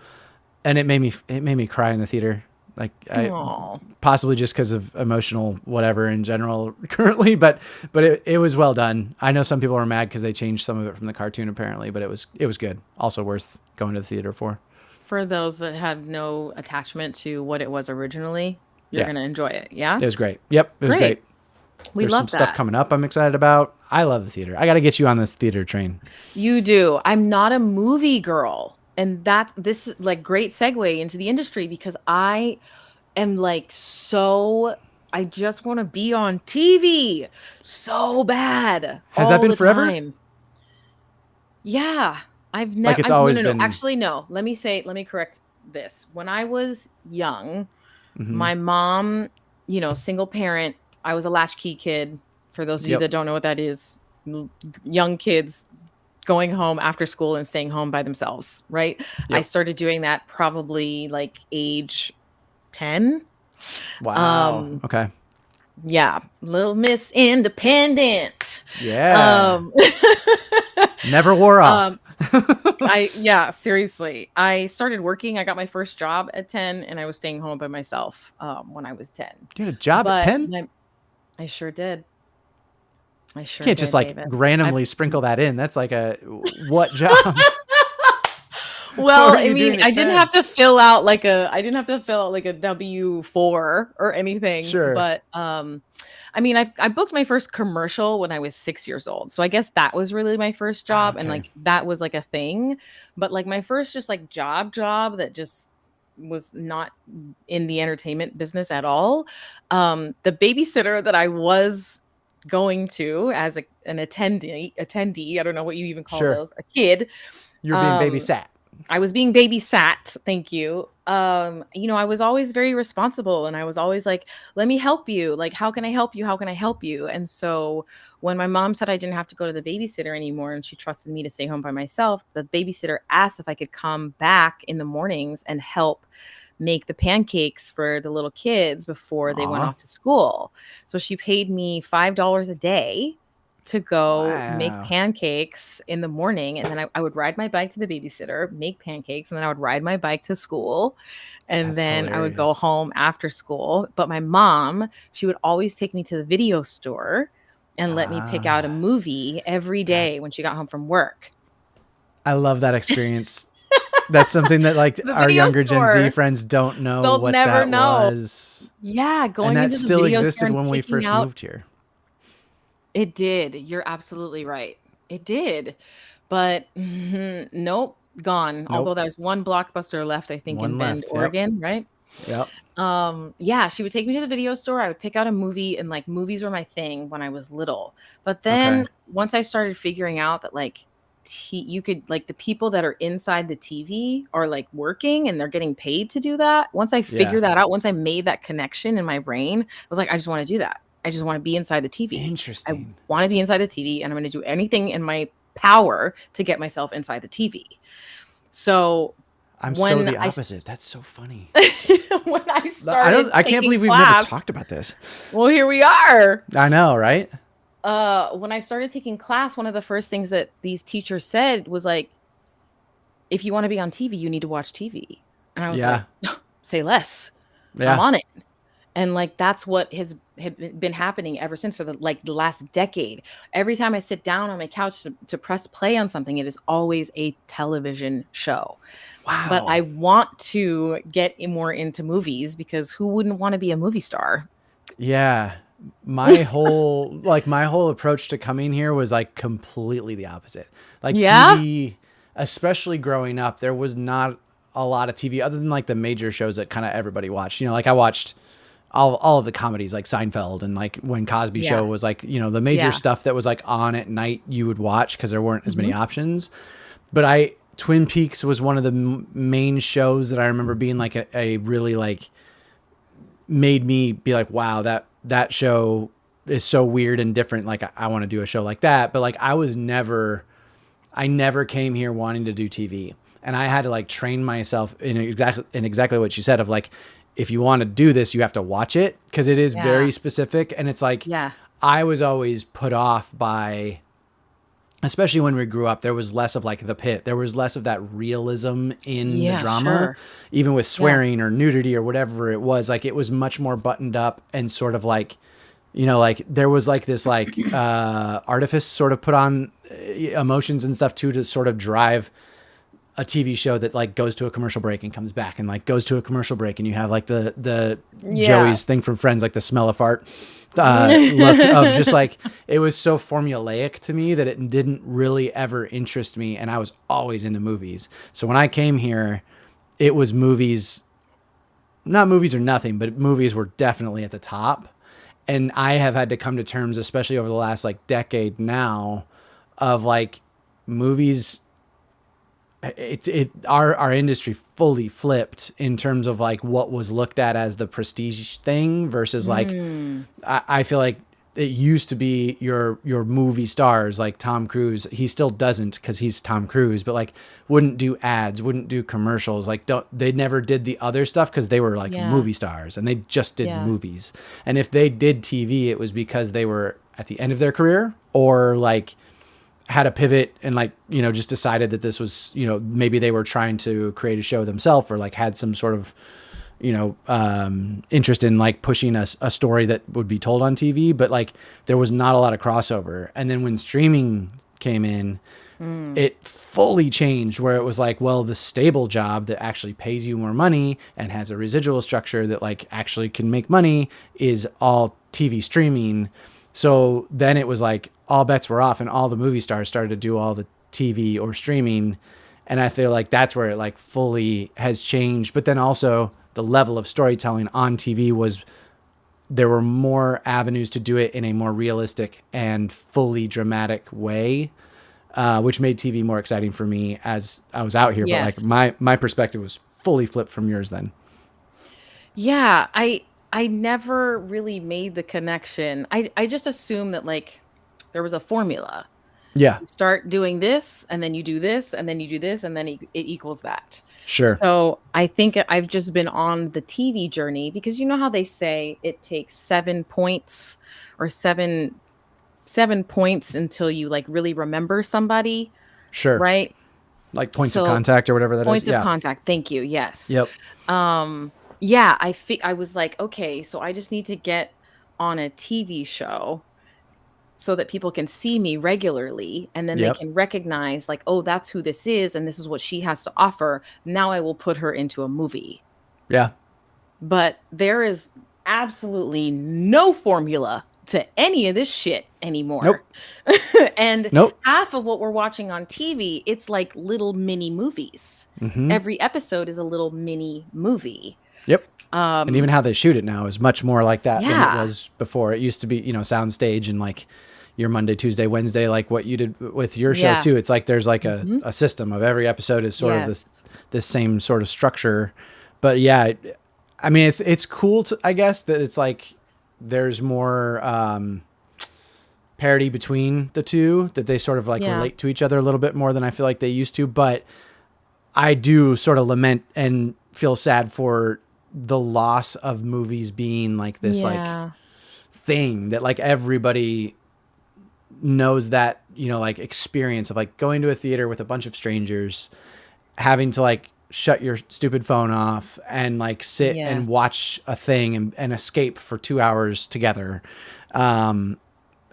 and it made me cry in the theater, like I Oh. possibly just because of emotional whatever in general currently, but it was well done. I know some people are mad because they changed some of it from the cartoon apparently, but it was good. Also worth going to the theater for. For those that have no attachment to what it was originally, you're Yeah, going to enjoy it. Yeah? it was great. Yep, it was Great. great. We There's some love stuff that. coming up I'm excited about. I love the theater. I got to get you on this theater train. You do. I'm not a movie girl. And this is like great segue into the industry because I am like I just want to be on TV so bad Has that all been the forever? time. Yeah. I've Like never it's no always no no. been. Actually no. Let me correct this. When I was young, Hmm. my mom, single parent, I was a latchkey kid. For those of you Yep. that don't know what that is, young kids going home after school and staying home by themselves, right? I Yep. started doing that probably like age 10. Wow. Um, Okay. yeah, Little Miss Independent. Yeah. Um, Never wore off. um, seriously. I started working. I got my first job at 10 and I was staying home by myself when I was 10. You had a job at But 10? I sure did. I You sure can't just did, like David. randomly sprinkle that in. That's like a what job? Or Well, are I you mean, doing a 10? I didn't have to fill out like a W-4 or anything, Sure. but I mean, I booked my first commercial when I was 6 years old. So I guess that was really my first Ah, job and okay. like that was like a thing. But like my first just like job that just was not in the entertainment business at all. The babysitter that I was going to as an attendee, I don't know what you even call Sure. those, a kid. You're being Um, babysat. I was being babysat, thank you. You know, I was always very responsible and I was always like, "Let me help you. Like, how can I help you? How can I help you?" And so when my mom said I didn't have to go to the babysitter anymore and she trusted me to stay home by myself, the babysitter asked if I could come back in the mornings and help make the pancakes for the little kids before they went Aw. off to school. So she paid me $5 a day to go make Wow. pancakes in the morning. And then I would ride my bike to the babysitter, make pancakes, and then I would ride my bike to school. And That's then I would go hilarious. home after school. But my mom, she would always take me to the video store and let me pick out a Ah, movie every that day when she got home from work. I love that experience. That's something that like The our video younger Gen Z store. friends don't know They'll what never that know. was. Yeah, And going that into the still video store existed and when we picking first out moved here. it did. You're absolutely right. It did. But nope, gone. Although Nope. there's one Blockbuster left, I think, in One Bend, left. Yep. Oregon, right? Yep. Yeah, she would take me to the video store. I would pick out a movie, and like movies were my thing when I was little. But Okay. then once I started figuring out that like you could like the people that are inside the TV are like working and they're getting paid to do that. Once I Yeah. figured that out, once I made that connection in my brain, I was like, I just want to do that. I just want to be inside the TV. I Interesting. want to be inside the TV, and I'm going to do anything in my power to get myself inside the TV. So I'm so when the I opposite. That's so funny. when I I don't started I can't taking believe we've never class, talked about this. well, here we are. I know, right? When I started taking class, one of the first things that these teachers said was like, if you want to be on TV, you need to watch TV. And I was like, Yeah. say less. I'm Yeah. on it. And like that's what has been happening ever since for the last decade. Every time I sit down on my couch to press play on something, it is always a television show. But I Wow. want to get more into movies because who wouldn't want to be a movie star? Yeah. My whole approach to coming here was like completely the opposite. Like Yeah. TV, especially growing up, there was not a lot of TV other than like the major shows that kind of everybody watched. You know, like I watched all of the comedies like Seinfeld and like when Cosby Yeah. Show was like, you know, the major Yeah. stuff that was like on at night you would watch because there weren't as many Mhm. options. But Twin Peaks was one of the main shows that I remember being like a really like made me be like, wow, that show is so weird and different. Like I want to do a show like that. But like I never came here wanting to do TV. And I had to like train myself in exactly what you said of like, if you want to do this, you have to watch it because it is Yeah. very specific. And it's like, Yeah. I was always put off by, especially when we grew up, there was less of like the pit. There was less of that realism in the Yeah, drama, sure. even with Yeah. swearing or nudity or whatever it was. Like it was much more buttoned up and sort of like, you know, like there was like this like artifice sort of put on emotions and stuff too to sort of drive a TV show that like goes to a commercial break and comes back and like goes to a commercial break and you have like the Yeah. Joey's thing from Friends, like the smell of fart look of just like it was so formulaic to me that it didn't really ever interest me, and I was always into movies. So when I came here, it was movies, not movies or nothing, but movies were definitely at the top. And I have had to come to terms, especially over the last like decade now, of like movies our industry fully flipped in terms of like what was looked at as the prestige thing versus like Mm. I feel like it used to be your movie stars like Tom Cruise. He still doesn't because he's Tom Cruise, but like wouldn't do ads, wouldn't do commercials. Like they never did the other stuff because they were like Yeah. movie stars and they just did Yeah. movies. And if they did TV, it was because they were at the end of their career or like had a pivot and like, you know, just decided that this was, you know, maybe they were trying to create a show themselves or like had some sort of, you know, interest in like pushing a story that would be told on TV, but like there was not a lot of crossover. And then when streaming came in, Mm. It fully changed where it was like, well, the stable job that actually pays you more money and has a residual structure that like actually can make money is all TV streaming. So then it was like all bets were off and all the movie stars started to do all the TV or streaming. And I feel like that's where it like fully has changed. But then also the level of storytelling on TV was, there were more avenues to do it in a more realistic and fully dramatic way, which made TV more exciting for me as I was out here. But like Yes. my perspective was fully flipped from yours then. Yeah, I never really made the connection. I just assumed that like there was a formula. Yeah, You start doing this, and then you do this, and then you do this, and then it equals that. sure, So I think I've just been on the TV journey because you know how they say it takes 7 points or seven points until you like really remember somebody, sure. right? Like points of So contact or whatever that is. points of Yeah. contact. Thank you. Yes. Yep. Yeah, I was like, okay, so I just need to get on a TV show so that people can see me regularly and then they Yep. can recognize like, oh, that's who this is and this is what she has to offer. Now I will put her into a movie. Yeah. But there is absolutely no formula to any of this shit anymore. Nope. And Nope. half of what we're watching on TV, it's like little mini movies. Mm-hmm. Every episode is a little mini movie. Yep. And even Um, how they shoot it now is much more like that than it yeah. was before. It used to be, soundstage and like your Monday, Tuesday, Wednesday, like what you did with your show Yeah. too. It's like there's like Mhm. a system of every episode is sort of Yes. this same sort of structure. But yeah, I mean it's cool to, I guess, that it's like there's more parity between the two, that they sort of like Yeah. relate to each other a little bit more than I feel like they used to. But I do sort of lament and feel sad for the loss of movies being like this like Yeah. thing that like everybody knows, that like experience of like going to a theater with a bunch of strangers, having to like shut your stupid phone off and like sit and Yes. watch a thing and escape for 2 hours together.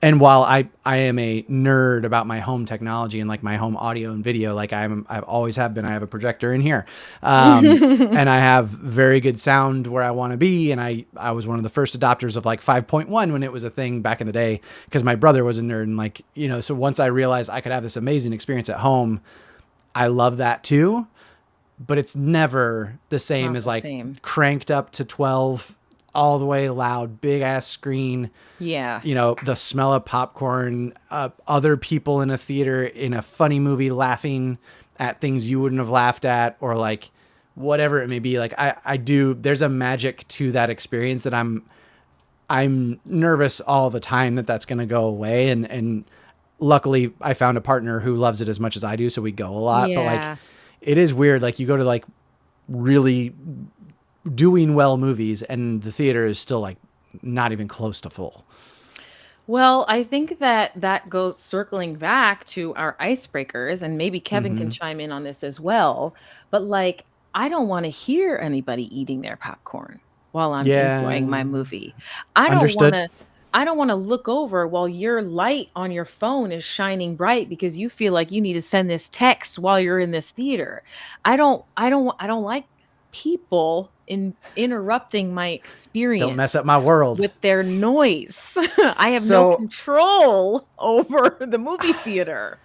And while I am a nerd about my home technology and like my home audio and video, like I've always have been. I have a projector in here, and I have very good sound where I want to be. And I was one of the first adopters of like 5.1 when it was a thing back in the day, because my brother was a nerd, and like so once I realized I could have this amazing experience at home, I love that too. But it's never the same Not as the like same. cranked up to 12, all the way loud, big ass screen, Yeah. the smell of popcorn, other people in a theater in a funny movie laughing at things you wouldn't have laughed at, or like whatever it may be. Like I do, there's a magic to that experience that I'm nervous all the time that that's going to go away. And luckily I found a partner who loves it as much as I do. So we go a lot, but like, Yeah. it is weird. Like you go to like really doing well movies and the theater is still like not even close to full. Well, I think that that goes circling back to our icebreakers, and maybe Kevin can Mm-hmm. chime in on this as well. But like, I don't want to hear anybody eating their popcorn while I'm enjoying Yeah. my movie. I don't want Understood. to. I don't want to look over while your light on your phone is shining bright because you feel like you need to send this text while you're in this theater. I don't like people interrupting my Don't mess experience up my world. with their noise. I have no So control over the movie theater.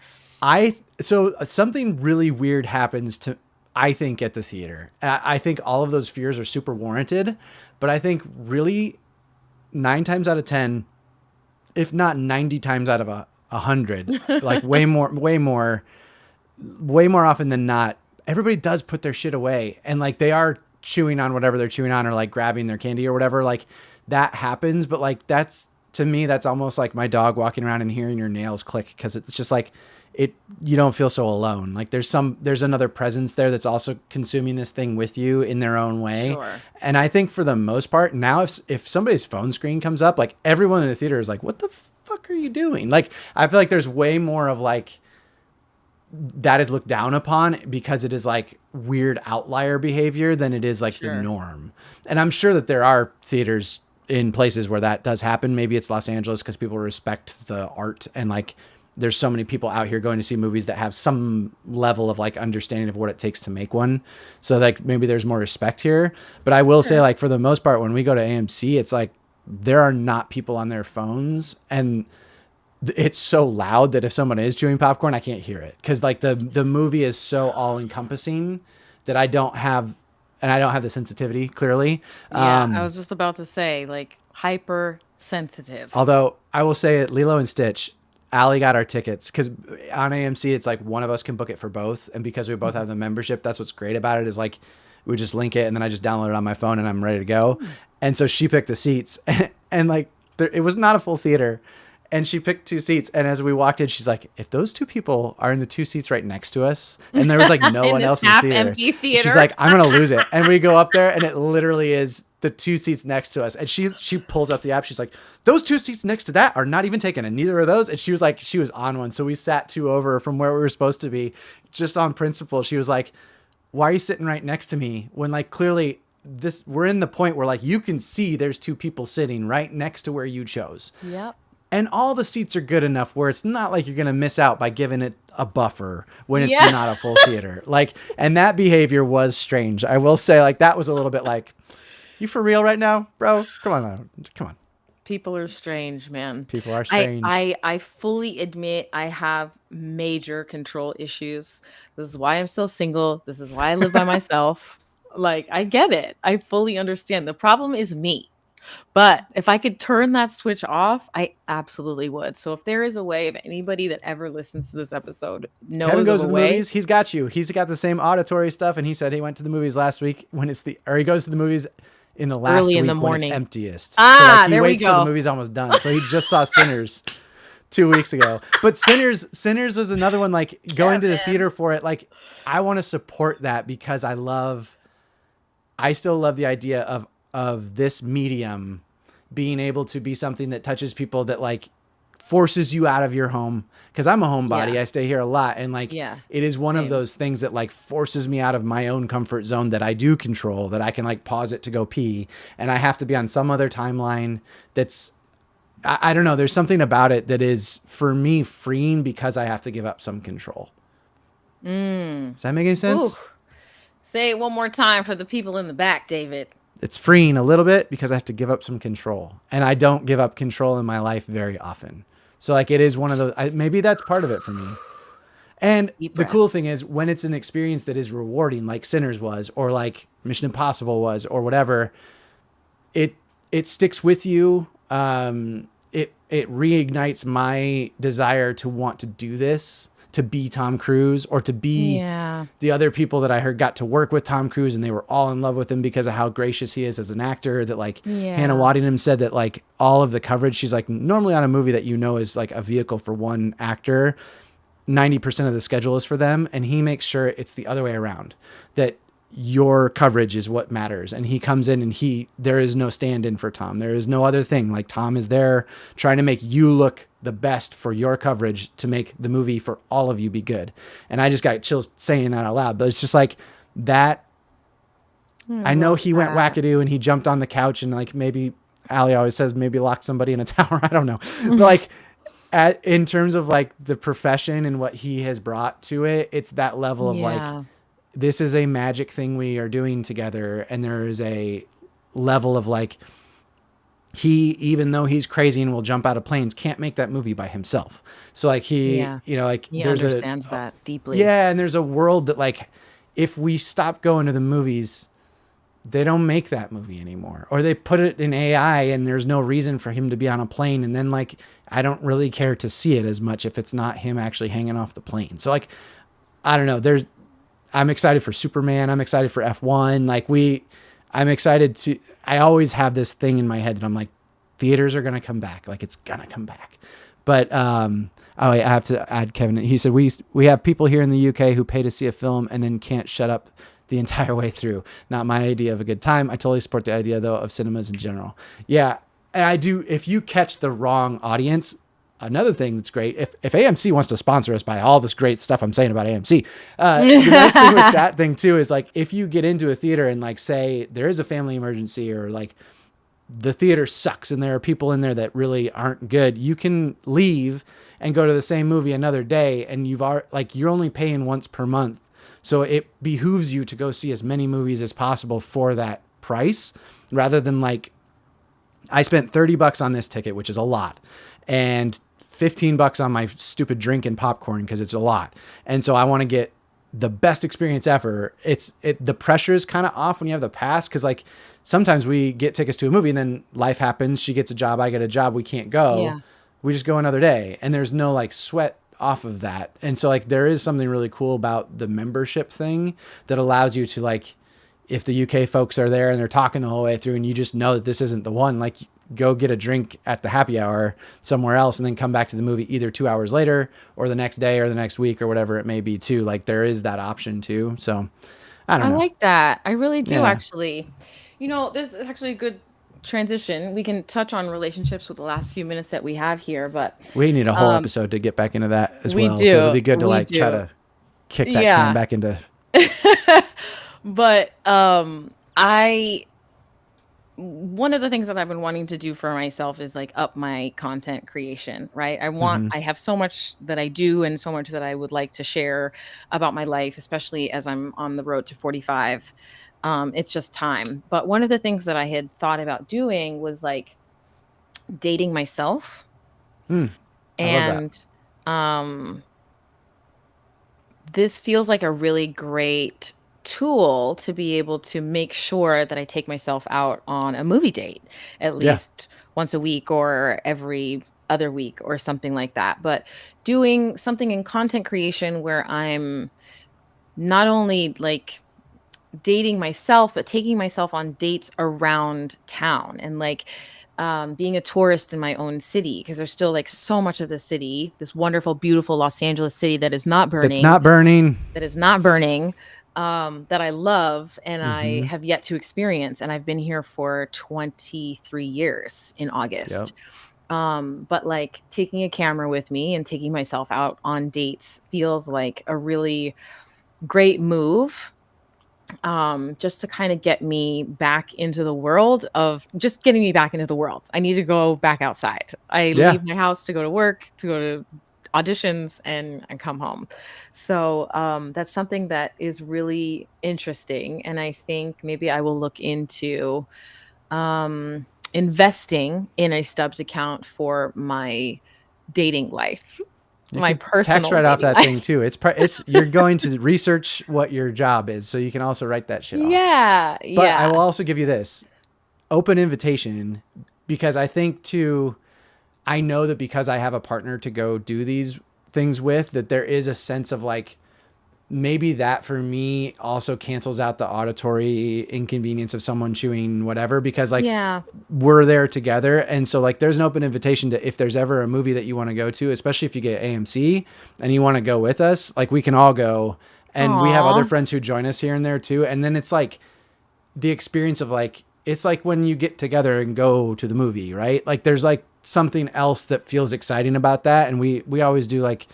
so something really weird happens to, I think, at the theater. I think all of those fears are super warranted, but I think really 9 times out of 10, if not 90 times out of a hundred, like way more often than not, everybody does put their shit away and like they are chewing on whatever they're chewing on or like grabbing their candy or whatever. Like that happens, but like that's, to me, that's almost like my dog walking around and hearing your nails click, because it's just like you don't feel so alone. Like there's another presence there that's also consuming this thing with you in their own way. Sure. And I think for the most part now, if somebody's phone screen comes up, like everyone in the theater is like, what the fuck are you doing? Like I feel like there's way more of like that is looked down upon because it is like weird outlier behavior than it is like the Sure. norm. And I'm sure that there are theaters in places where that does happen. Maybe it's Los Angeles because people respect the art and like there's so many people out here going to see movies that have some level of like understanding of what it takes to make one. So like maybe there's more respect here. But I will say Sure. like for the most part, when we go to AMC, it's like there are not people on their phones, and it's so loud that if someone is chewing popcorn, I can't hear it. Cause like the movie is so all encompassing that I don't have the sensitivity clearly. Yeah, I was just about to say, like, hyper sensitive. Although I will say at Lilo and Stitch, Allie got our tickets because on AMC it's like one of us can book it for both, and because we both have the membership, that's what's great about it is like we just link it and then I just download it on my phone and I'm ready to go. And so she picked the seats, and like it was not a full theater, and she picked two seats. And as we walked in, she's like, "If those two people are in the two seats right next to us, and there was like no In one this else in the half theater," empty she's theater. like, "I'm gonna lose it." And we go up there, and it literally is the two seats next to us. And she pulls up the app. She's like, "Those two seats next to that are not even taken, and neither are those." And she was like, she was on one, so we sat two over from where we were supposed to be, just on principle. She was like, "Why are you sitting right next to me when like clearly this we're in the point where like you can see there's two people sitting right next to where you chose." Yep. And all the seats are good enough where it's not like you're going to miss out by giving it a buffer when it's Yeah. not a full theater. Like, and that behavior was strange. I will say like that was a little bit like, you for real right now, bro? Come on now. Come on. People are strange, man. People are I strange. I I fully admit I have major control issues. This is why I'm still single. This is why I live by myself. Like, I get it. I fully understand. The problem is me. But if I could turn that switch off, I absolutely would. So if there is a way, if anybody that ever listens to this episode Kevin knows of goes a to the way, movies. He's got you. He's got the same auditory stuff. And he said he went to the movies last week when it's or he goes to the movies in the last early in the week when it's morning. emptiest. So like Ah, he there we waits till the go. movie's almost done. So he just saw Sinners 2 weeks ago. But Sinners was another one. Like going to the Kevin. theater for it. Like I want to support that because I still love the idea of this medium being able to be something that touches people, that like forces you out of your home. Cause I'm a homebody. Yeah. I stay here a lot. And like, Yeah. it is one of Same. those things that like forces me out of my own comfort zone that I do control, that I can like pause it to go pee. And I have to be on some other timeline that's, I don't know. There's something about it that is for me freeing because I have to give up some control. Mm. Does that make any Ooh. sense? Say it one more time for the people in the back, David. It's freeing a little bit because I have to give up some control, and I don't give up control in my life very often. So like it is one of those, maybe that's part of it for me. And Deep the cool breaths. thing is when it's an experience that is rewarding, like Sinners was, or like Mission Impossible was, or whatever, it sticks with you. It reignites my desire to want to do this, to be Tom Cruise, or to be Yeah. the other people that I heard got to work with Tom Cruise and they were all in love with him because of how gracious he is as an actor. That like Hannah Yeah. Waddingham said that like all of the coverage, she's like normally on a movie that you know is like a vehicle for one actor, 90% of the schedule is for them, and he makes sure it's the other way around, that your coverage is what matters. And he comes in and there is no stand-in for Tom. There is no other thing. Like Tom is there trying to make you look the best for your coverage to make the movie for all of you be good. And I just got chills saying that out loud, but it's just like that. I I know love he went that. wackadoo and he jumped on the couch and like maybe Allie always says maybe locked somebody in a tower. I don't know. But like in terms of like the profession and what he has brought to it, it's that level of like, Yeah. this is a magic thing we are doing together. And there is a level of like, he, even though he's crazy and will jump out of planes, can't make that movie by himself. So like Yeah. like He there's understands that deeply. yeah. And there's a world that like, if we stop going to the movies, they don't make that movie anymore, or they put it in AI and there's no reason for him to be on a plane. And then like, I don't really care to see it as much if it's not him actually hanging off the plane. So like, I don't know. I'm excited for Superman. I'm excited for F1. I'm excited I always have this thing in my head that I'm like, theaters are going to come back. Like it's going to come back. But, I have to add Kevin. He said, we have people here in the UK who pay to see a film and then can't shut up the entire way through. Not my idea of a good time. I totally support the idea though of cinemas in general. Yeah. And I do. If you catch the wrong audience, another thing that's great, if AMC wants to sponsor us by all this great stuff I'm saying about AMC, the nice thing with that thing too is like if you get into a theater and like say there is a family emergency or like the theater sucks and there are people in there that really aren't good, you can leave and go to the same movie another day, and you're only paying once per month. So it behooves you to go see as many movies as possible for that price, rather than like, I spent $30 on this ticket, which is a lot, and $15 on my stupid drink and popcorn because it's a lot. And so I want to get the best experience ever. The pressure is kind of off when you have the pass, because like sometimes we get tickets to a movie and then life happens. She gets a job, I get a job, we can't go. Yeah. We just go another day, and there's no like sweat off of that. And so like there is something really cool about the membership thing that allows you to like, if the UK folks are there and they're talking the whole way through and you just know that this isn't the one, like go get a drink at the happy hour somewhere else and then come back to the movie either 2 hours later or the next day or the next week or whatever it may be too. Like there is that option too. So I don't I know. like that. I really do, Yeah. actually. This is actually a good transition. We can touch on relationships with the last few minutes that we have here, but We need a whole um, episode to get back into that as we well. So it'll do. be good to We like try do. to kick that can Yeah. back into. But I one of the things that I've been wanting to do for myself is like up my content creation, right? Hmm. I have so much that I do and so much that I would like to share about my life, especially as I'm on the road to 45. It's just time. But one of the things that I had thought about doing was like dating myself. I love that. And um, this feels like a really great tool to be able to make sure that I take myself out on a movie date at Yeah. least once a week or every other week or something like that. But doing something in content creation where I'm not only like dating myself, but taking myself on dates around town and like being a tourist in my own city, because there's still like so much of the city, this wonderful, beautiful Los Angeles city that is not That's burning, not burning. that I love and I Hmm. have yet to experience. And I've been here for 23 years in Yep. August. But like taking a camera with me and taking myself out on dates feels like a really great move, just to kind of get me back into the world of just getting me back into the world. I need to go back outside. I Yeah. leave my house to go to work, to go to auditions, and I come home. So that's something that is really interesting. And I think maybe I will look into investing in a Stubbs account for my dating life, You my could tax personal write off dating that thing life. too. It's you're going to research what your job is, so you can also write that shit off. Yeah. But I Yeah. will also give you this open invitation, because I think too, I know that because I have a partner to go do these things with, that there is a sense of like, maybe that for me also cancels out the auditory inconvenience of someone chewing whatever, because like Yeah. we're there together. And so like there's an open invitation to, if there's ever a movie that you want to go to, especially if you get AMC and you want to go with us, like we can all go, and we have other Aw. friends who join us here and there too. And then it's like the experience of like, it's like when you get together and go to the movie, right? Like there's like something else that feels exciting about that. And we always do like,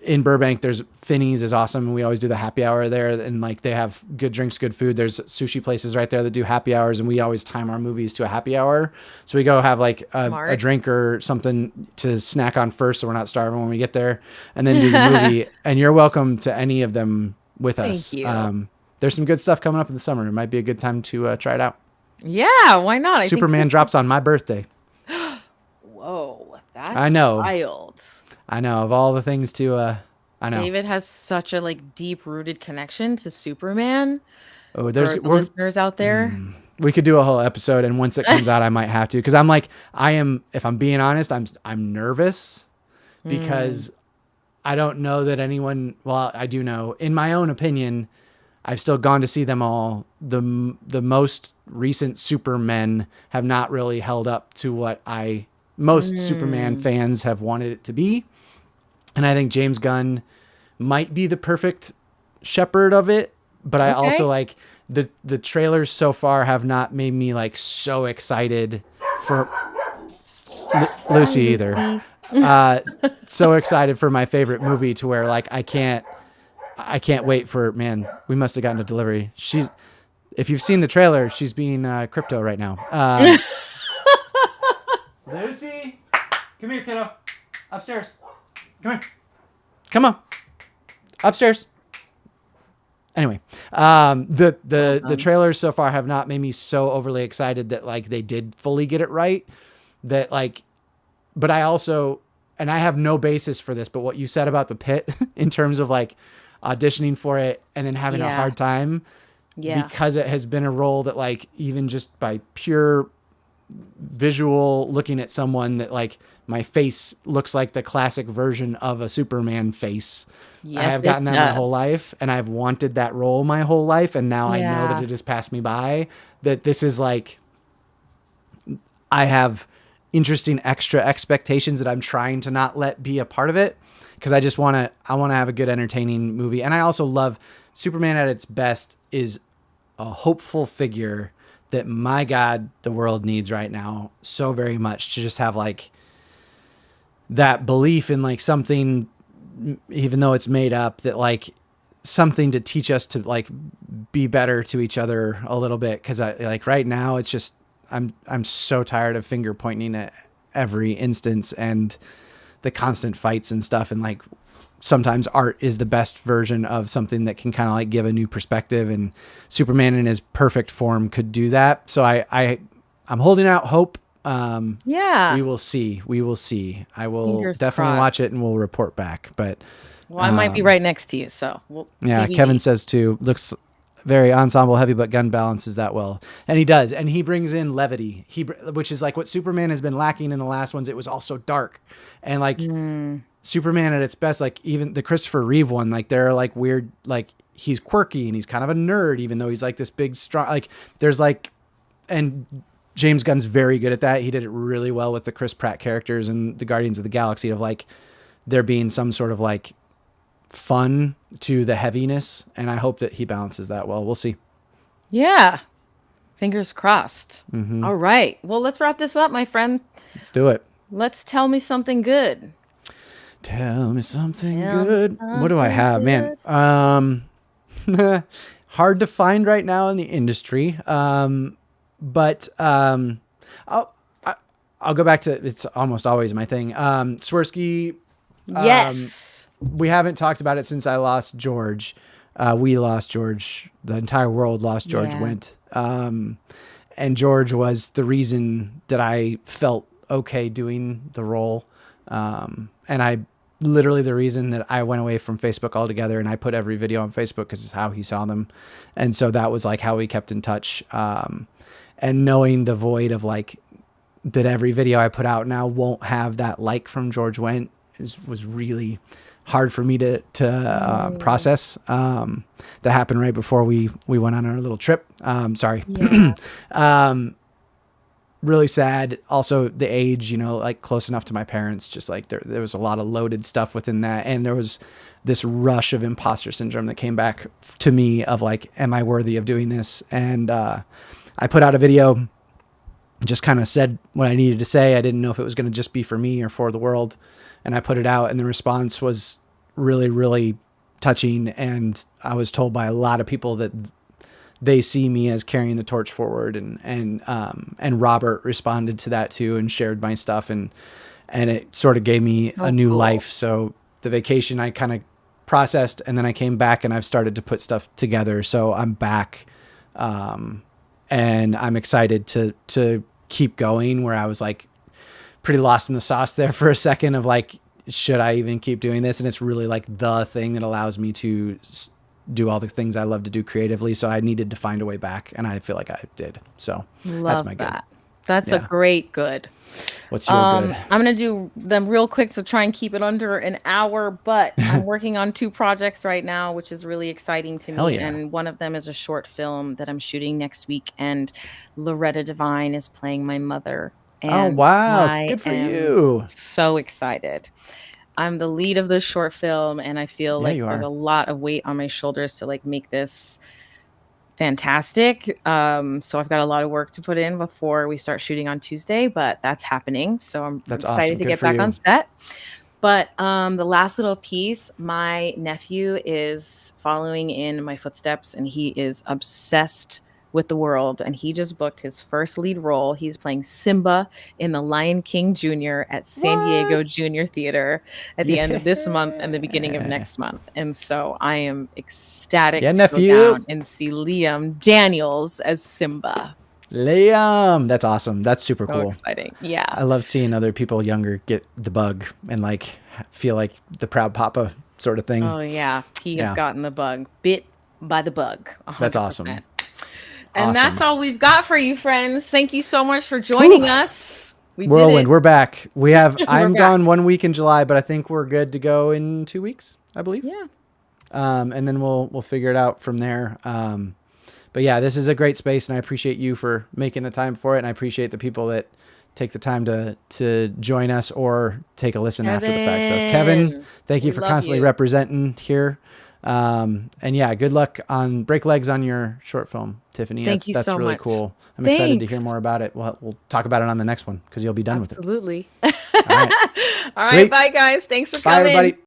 in Burbank, there's Finney's is awesome. And we always do the happy hour there, and like they have good drinks, good food. There's sushi places right there that do happy hours, and we always time our movies to a happy hour. So we go have like a Smart. drink or something to snack on first, so we're not starving when we get there, and then do the movie. And you're welcome to any of them with Thank us. you. There's some good stuff coming up in the summer. It might be a good time to try it out. Yeah, why not? I think Superman this is drops on my birthday. Whoa, I that's know. wild. I know. Of all the things to, I know. David has such a like deep-rooted connection to Superman Oh, for the listeners out there. we could do a whole episode, and once it comes out I might have to, because I'm like, I am, if I'm being honest, I'm nervous, Mm, because I don't know that anyone, well, I do know, in my own opinion, I've still gone to see them all. The most recent Supermen have not really held up to what I most Superman mm, fans have wanted it to be. And I think James Gunn might be the perfect shepherd of it, but I also okay. like the trailers so far have not made me like so excited for Hi, Lucy either. Lucy. Uh, so excited for my favorite movie to where like I can't wait for, man, we must have gotten a delivery. She's, if you've seen the trailer, she's being crypto right now. Lucy, come here, kiddo. Upstairs. Come on. Come on. Upstairs. Anyway, the Awesome. trailers so far have not made me so overly excited that like they did fully get it right. That like, but I also, and I have no basis for this, but what you said about the pit in terms of like auditioning for it and then having a Yeah. hard time Yeah. because it has been a role that like even just by pure visual looking at someone that like my face looks like the classic version of a Superman face. I Yes, have it gotten that my whole does. life and I've wanted that role my whole life. And now I know that Yeah. it has passed me by, that this is like, I have interesting extra expectations that I'm trying to not let be a part of it. Cause I want to have a good entertaining movie. And I also love Superman at its best is a hopeful figure that my God, the world needs right now so very much, to just have like that belief in like something, even though it's made up, that like something to teach us to like be better to each other a little bit. Cause I like right now it's just, I'm so tired of finger pointing at every instance and the constant fights and stuff. And like sometimes art is the best version of something that can kind of like give a new perspective, and Superman in his perfect form could do that. So I'm holding out hope. We Yeah. will see. We will see. I will Fingers definitely watch it and crossed. we'll report back. But Well, I might be right next to you, so we'll yeah, Kevin TBD. says too, looks very ensemble heavy, but gun balances that well. And he does. And he brings in levity, which is like what Superman has been lacking in the last ones. It was all so dark. And like Mm. Superman at its best, like even the Christopher Reeve one, like there are like weird, like he's quirky and he's kind of a nerd, even though he's like this big, strong, like there's like, and James Gunn's very good at that. He did it really well with the Chris Pratt characters and the Guardians of the Galaxy, of like there being some sort of like fun to the heaviness. And I hope that he balances that well. We'll see. Yeah. Fingers crossed. All right. Well, let's wrap this up, my friend. Let's do it. Let's tell me something good. Tell me something Tell me good. What do I something have, man? good. Hard to find right now in the industry. But I'll I- I'll go back to, it's almost always my thing. Swirsky. Um, Yes. we haven't talked about it since I lost George. We lost George. The entire world lost George Yeah. Went. And George was the reason that I felt okay doing the role. And I literally the reason that I went away from Facebook altogether, and I put every video on Facebook because it's how he saw them. And so that was like how we kept in touch. And knowing the void of like that every video I put out now won't have that like from George Went was really hard for me to Mm. process. That happened right before we went on our little trip. Sorry. Yeah. Really sad. Also the age, like close enough to my parents, just like there was a lot of loaded stuff within that. And there was this rush of imposter syndrome that came back to me of like, am I worthy of doing this? And, I put out a video, just kind of said what I needed to say. I didn't know if it was going to just be for me or for the world. And I put it out and the response was really, really touching. And I was told by a lot of people that they see me as carrying the torch forward, and Robert responded to that too and shared my stuff, and it sort of gave me a Oh, new cool. life. So the vacation I kind of processed, and then I came back and I've started to put stuff together. So I'm back, and I'm excited to keep going, where I was like pretty lost in the sauce there for a second of like, should I even keep doing this? And it's really like the thing that allows me to do all the things I love to do creatively. So I needed to find a way back, and I feel like I did. So that's Love my good. that. That's a Yeah. great good. What's your good? I'm gonna do them real quick, so try and keep it under an hour. But I'm working on two projects right now, which is really exciting to Hell me. yeah. And one of them is a short film that I'm shooting next week. And Loretta Devine is playing my mother, Oh, and wow. I Good for am you. so excited. I'm the lead of this short film, and I feel Yeah, like you there's a are. lot of weight on my shoulders to like make this fantastic. So I've got a lot of work to put in before we start shooting on Tuesday, but that's happening. So I'm That's excited awesome. to Good get for back on you. set. But the last little piece, my nephew is following in my footsteps, and he is obsessed with the world, and he just booked his first lead role. He's playing Simba in The Lion King Jr. at San What? Diego Junior Theater at the end of this month and the beginning of Yeah. next month. And so I am ecstatic Yeah, to go nephew. down and see Liam Daniels as Simba. Liam. That's awesome. That's super So cool. exciting. Yeah. I love seeing other people younger get the bug and like feel like the proud papa sort of thing. Oh yeah, he has Yeah. gotten the bug, bit by the bug, That's awesome. 100%. And that's Awesome. all we've got for you, friends. Thank you so much for Whew. joining us. We did Whirlwind. it. We're back. We have, We're I'm back. gone 1 week in July, but I think we're good to go in 2 weeks, I believe. Yeah. And then we'll figure it out from there. But yeah, this is a great space, and I appreciate you for making the time for it. And I appreciate the people that take the time to join us or take a listen after the fact. So Kevin, Kevin, thank you we for love constantly you. representing here. And yeah, good luck on break legs on your short film, Tiffany. Thank you That's so really much. cool. I'm excited to Thanks. hear more about it. We'll talk about it on the next one because you'll be done with it. Absolutely. All right. All right. Sweet. Bye, guys. Thanks for Bye, coming. everybody.